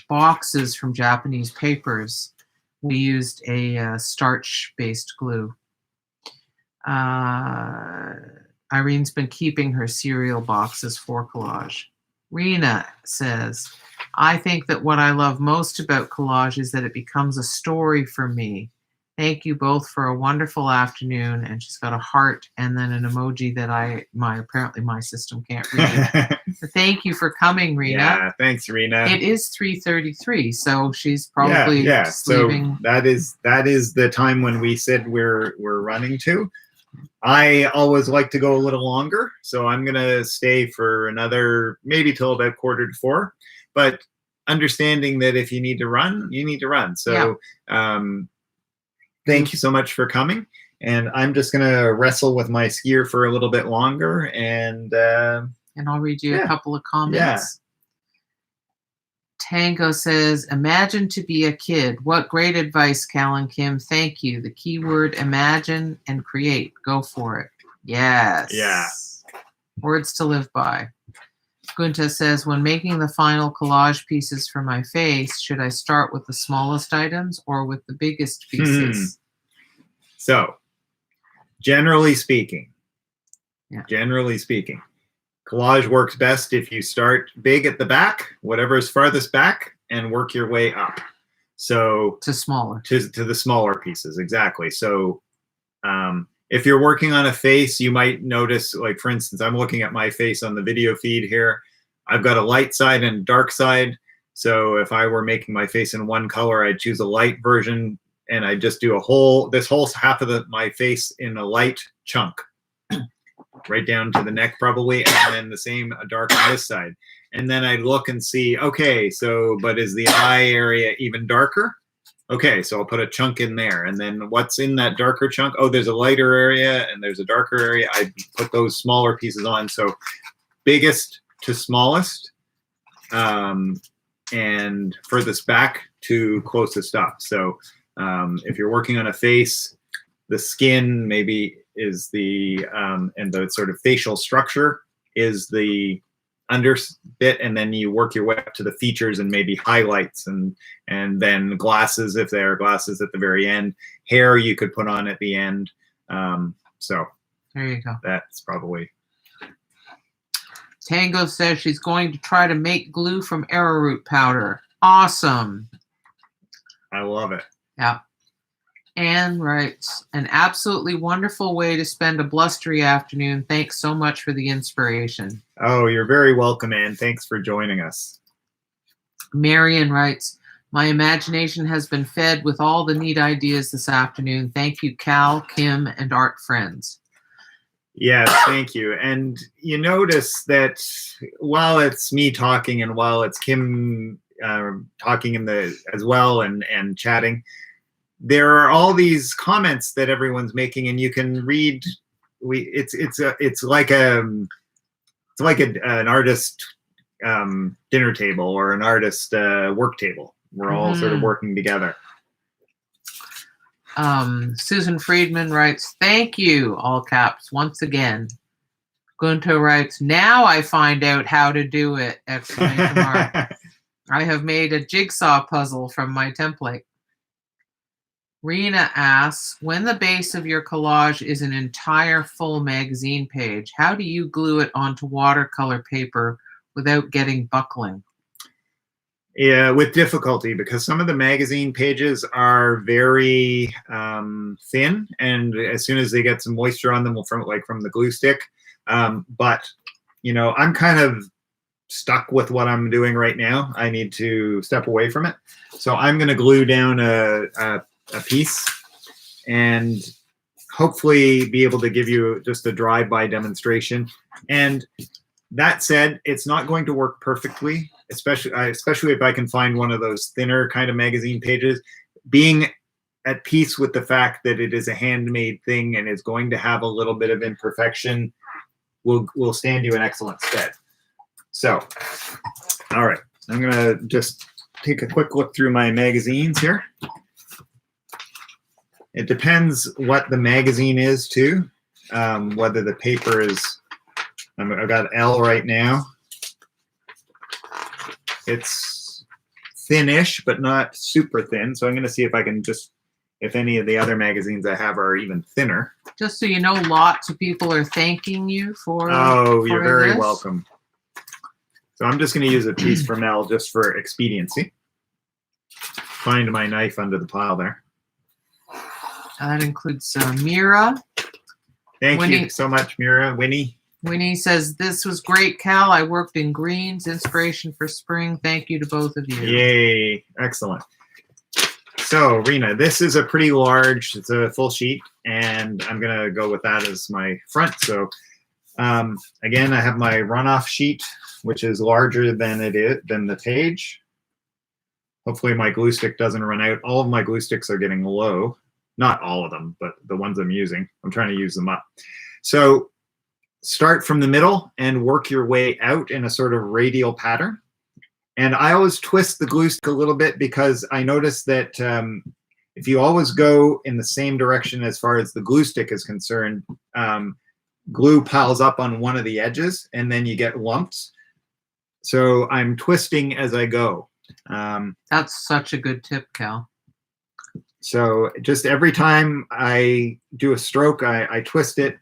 boxes from Japanese papers, we used a starch-based glue. Irene's been keeping her cereal boxes for collage. Rena says, I think that what I love most about collage is that it becomes a story for me. Thank you both for a wonderful afternoon. And she's got a heart and then an emoji that apparently my system can't read. But thank you for coming, Rena. Yeah, thanks, Rena. It is 3:33, so she's probably just leaving. So that is the time when we said we're running to. I always like to go a little longer, so I'm gonna stay for another maybe till about 3:45. But understanding that if you need to run, you need to run. So thank you so much for coming. And I'm just gonna wrestle with my skier for a little bit longer, and I'll read you a couple of comments. Yeah. Tango says, imagine to be a kid. What great advice, Cal and Kim. Thank you. The key word, imagine and create. Go for it. Yes. Yeah. Words to live by. Gunta says, when making the final collage pieces for my face, should I start with the smallest items or with the biggest pieces? So, generally speaking, collage works best if you start big at the back, whatever is farthest back, and work your way up. So to smaller. To the smaller pieces, exactly. So if you're working on a face, you might notice, like for instance, I'm looking at my face on the video feed here. I've got a light side and a dark side. So if I were making my face in one color, I'd choose a light version, and I'd just do this whole half of my face in a light chunk. Right down to the neck probably, and then the same dark on this side. And then I'd look and see, okay, so, but is the eye area even darker? Okay, so I'll put a chunk in there. And then what's in that darker chunk? Oh, there's a lighter area and there's a darker area. I put those smaller pieces on. So biggest to smallest, and furthest back to closest up. So if you're working on a face, the skin maybe is the and the sort of facial structure is the under bit, and then you work your way up to the features and maybe highlights, and then glasses if there are glasses at the very end. Hair you could put on at the end. So there you go. That's probably. Tango says she's going to try to make glue from arrowroot powder. Awesome. I love it. Yeah. Anne writes, an absolutely wonderful way to spend a blustery afternoon. Thanks so much for the inspiration. Oh, you're very welcome, Anne. Thanks for joining us. Marion writes, my imagination has been fed with all the neat ideas this afternoon. Thank you, Cal, Kim, and art friends. Yes, thank you. And you notice that while it's me talking and while it's Kim talking as well and chatting, there are all these comments that everyone's making, and you can read. It's like an artist dinner table or an artist work table. We're all sort of working together. Susan Friedman writes, thank you, all caps, once again. Gunto writes, now I find out how to do it! Exclamation mark. I have made a jigsaw puzzle from my template. Rena asks, when the base of your collage is an entire full magazine page, how do you glue it onto watercolor paper without getting buckling? Yeah, with difficulty, because some of the magazine pages are very thin, and as soon as they get some moisture on them, from the glue stick. But I'm kind of stuck with what I'm doing right now. I need to step away from it, so I'm going to glue down a piece, and hopefully be able to give you just a drive-by demonstration. And that said, it's not going to work perfectly, especially if I can find one of those thinner kind of magazine pages. Being at peace with the fact that it is a handmade thing and is going to have a little bit of imperfection will stand you in excellent stead. So, all right, I'm gonna just take a quick look through my magazines here. It depends what the magazine is too, whether the paper is. I've got L right now. It's thinnish, but not super thin. So I'm going to see if I can if any of the other magazines I have are even thinner. Just so you know, lots of people are thanking you for. Oh, you're very welcome. So I'm just going to use a piece from L just for expediency. Find my knife under the pile there. That includes Mira. Thank you so much, Mira. Winnie says, this was great, Cal. I worked in greens, inspiration for spring. Thank you to both of you. Yay. Excellent. So, Rena, this is a pretty large, it's a full sheet, and I'm going to go with that as my front. So, again, I have my runoff sheet, which is larger than the page. Hopefully my glue stick doesn't run out. All of my glue sticks are getting low. Not all of them, but the ones I'm using. I'm trying to use them up. So, start from the middle and work your way out in a sort of radial pattern. And I always twist the glue stick a little bit, because I noticed that if you always go in the same direction as far as the glue stick is concerned, glue piles up on one of the edges and then you get lumps. So I'm twisting as I go. That's such a good tip, Cal. So just every time I do a stroke, I twist it.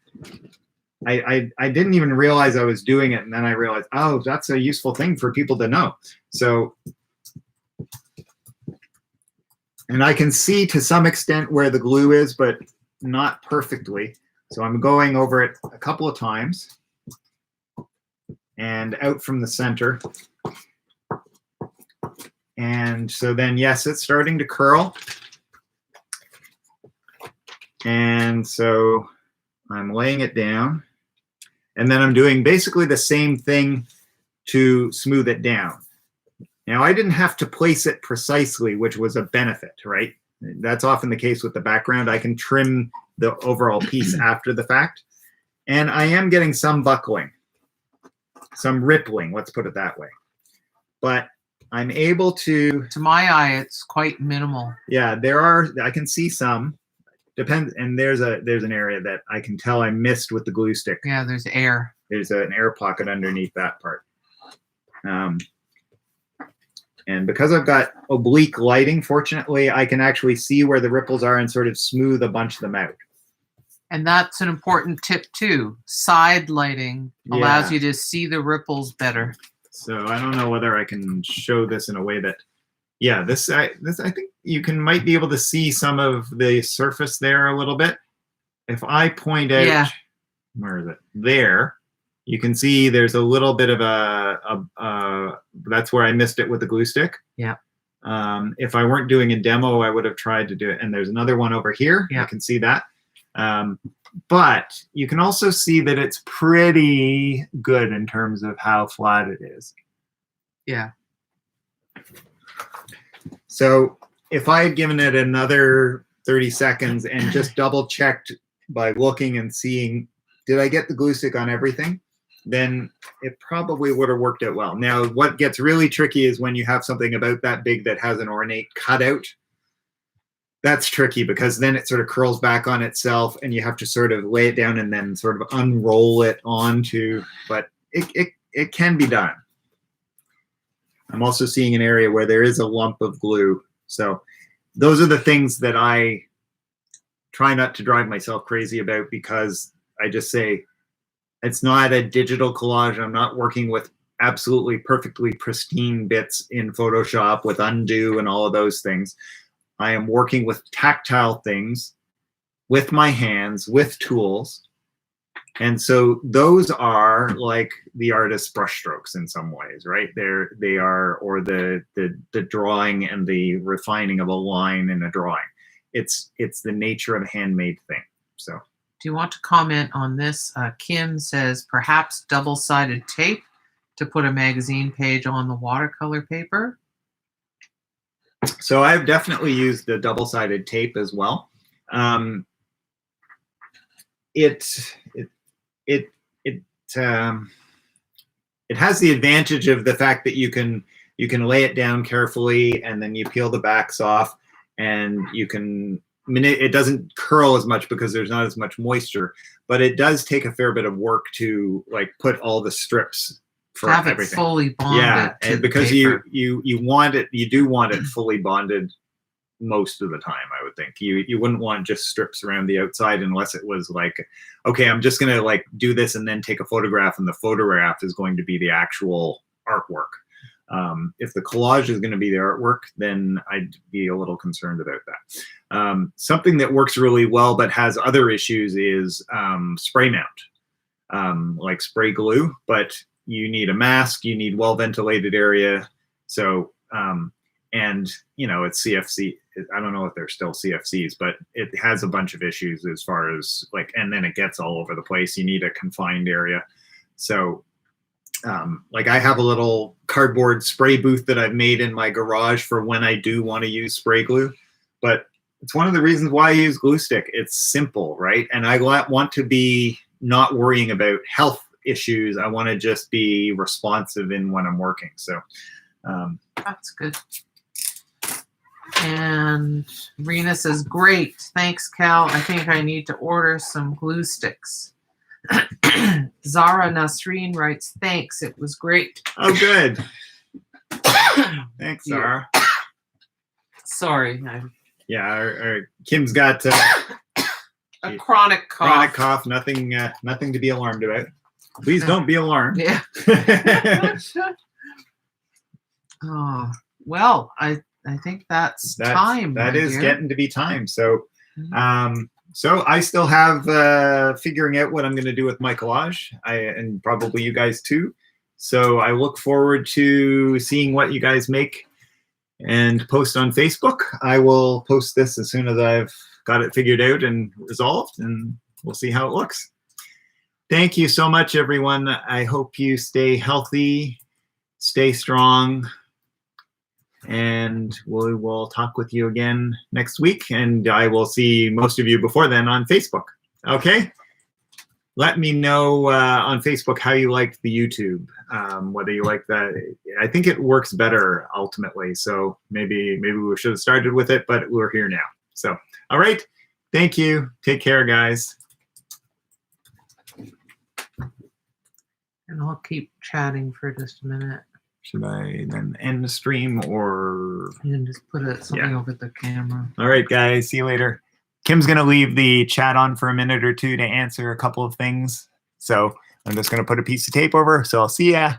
I didn't even realize I was doing it, and then I realized, oh, that's a useful thing for people to know. So, and I can see to some extent where the glue is, but not perfectly. So I'm going over it a couple of times and out from the center. And so then, yes, it's starting to curl. And so I'm laying it down. And then I'm doing basically the same thing to smooth it down. Now, I didn't have to place it precisely, which was a benefit, right? That's often the case with the background. I can trim the overall piece after the fact. And I am getting some buckling, some rippling, let's put it that way. But I'm able to... To my eye, it's quite minimal. Yeah, I can see some. Depends, and there's an area that I can tell I missed with the glue stick. Yeah, there's air. There's an air pocket underneath that part. And because I've got oblique lighting, fortunately, I can actually see where the ripples are and sort of smooth a bunch of them out. And that's an important tip too. Side lighting allows you to see the ripples better. So I don't know whether I can show this in a way that, yeah, this I think you might be able to see some of the surface there a little bit. If I point out, where is it? There, you can see there's a little bit of that's where I missed it with the glue stick. Yeah. If I weren't doing a demo, I would have tried to do it. And there's another one over here. Yeah. I can see that. But you can also see that it's pretty good in terms of how flat it is. Yeah. So if I had given it another 30 seconds and just double checked by looking and seeing, did I get the glue stick on everything? Then it probably would have worked out well. Now, what gets really tricky is when you have something about that big that has an ornate cutout. That's tricky because then it sort of curls back on itself and you have to sort of lay it down and then sort of unroll it onto, but it can be done. I'm also seeing an area where there is a lump of glue. So those are the things that I try not to drive myself crazy about, because I just say, it's not a digital collage. I'm not working with absolutely perfectly pristine bits in Photoshop with undo and all of those things. I am working with tactile things with my hands, with tools. And so those are like the artist's brushstrokes in some ways, right? They are, or the drawing and the refining of a line in a drawing. It's the nature of a handmade thing. So, do you want to comment on this? Kim says perhaps double-sided tape to put a magazine page on the watercolor paper. So I've definitely used the double-sided tape as well. It has the advantage of the fact that you can lay it down carefully, and then you peel the backs off, and you can. I mean, it doesn't curl as much because there's not as much moisture, but it does take a fair bit of work to like put all the strips for have everything. It fully bonded. Yeah, to and because the you want it, you do want it fully bonded most of the time. I would think you wouldn't want just strips around the outside unless it was like, okay, I'm just gonna like do this and then take a photograph, and the photograph is going to be the actual artwork. If the collage is going to be the artwork, then I'd be a little concerned about that. Something that works really well but has other issues is spray mount, like spray glue, but you need a mask, you need well-ventilated area. So, and you know, it's CFC. I don't know if they're still CFCs, but it has a bunch of issues as far as like, and then it gets all over the place. You need a confined area. So, like I have a little cardboard spray booth that I've made in my garage for when I do want to use spray glue, but it's one of the reasons why I use glue stick. It's simple, right? And I want to be not worrying about health issues. I want to just be responsive in when I'm working. So that's good. And Rena says, great. Thanks, Cal. I think I need to order some glue sticks. Zara Nasreen writes, thanks. It was great. Oh, good. Thanks, Zara. Sorry. Yeah, our Kim's got a chronic cough. Chronic cough. Nothing to be alarmed about. Please don't be alarmed. Yeah. Oh, well, I think that's time. That is getting to be time. So, so I still have figuring out what I'm going to do with my collage, and probably you guys too. So I look forward to seeing what you guys make and post on Facebook. I will post this as soon as I've got it figured out and resolved, and we'll see how it looks. Thank you so much, everyone. I hope you stay healthy, stay strong, and we will talk with you again next week. And I will see most of you before then on Facebook. Okay? Let me know on Facebook how you liked the YouTube, whether you like that. I think it works better ultimately. So maybe we should have started with it, but we're here now. So, all right. Thank you. Take care, guys. And I'll keep chatting for just a minute. Should I then end the stream, or? And just put something over the camera. All right, guys. See you later. Kim's going to leave the chat on for a minute or two to answer a couple of things. So I'm just going to put a piece of tape over. So I'll see ya.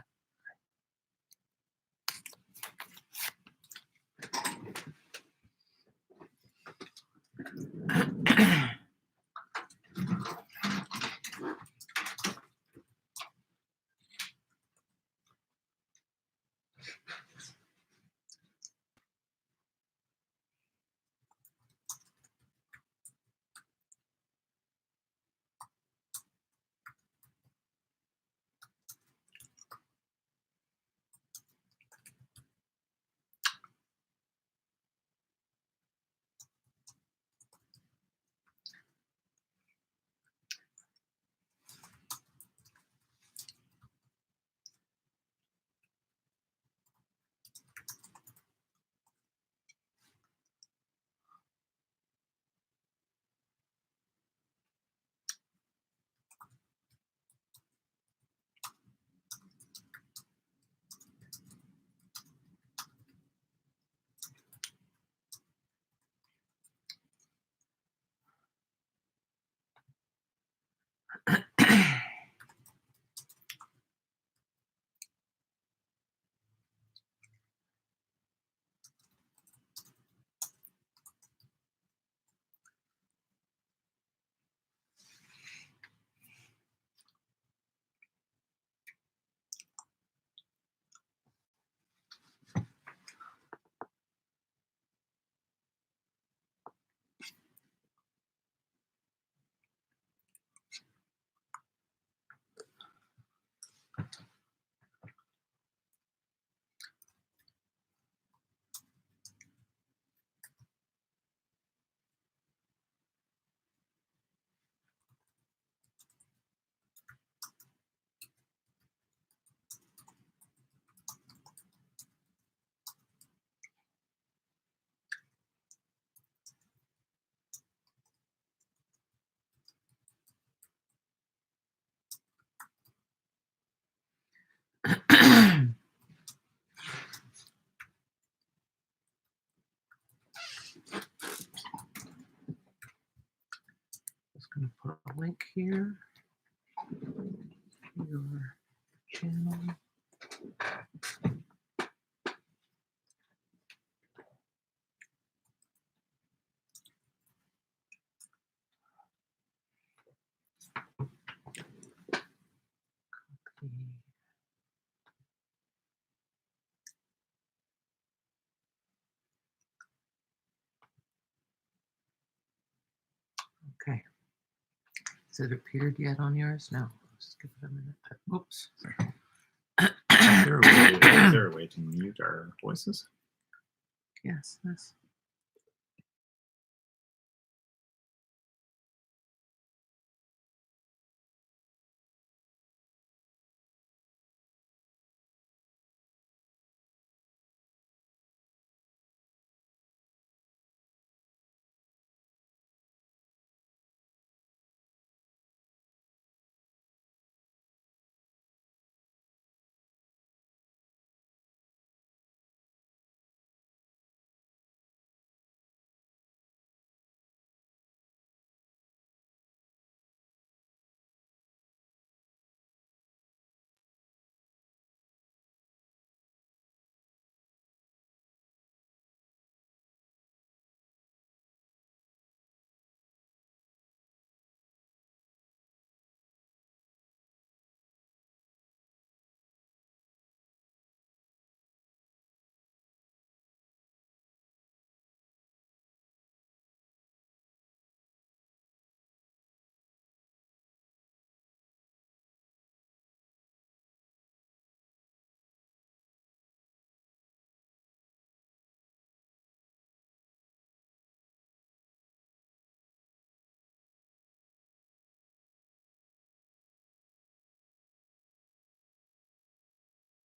link here. Your channel. Okay. Has it appeared yet on yours? No. Let's give it a minute. Oops. Is there a way to mute our voices? Yes. This.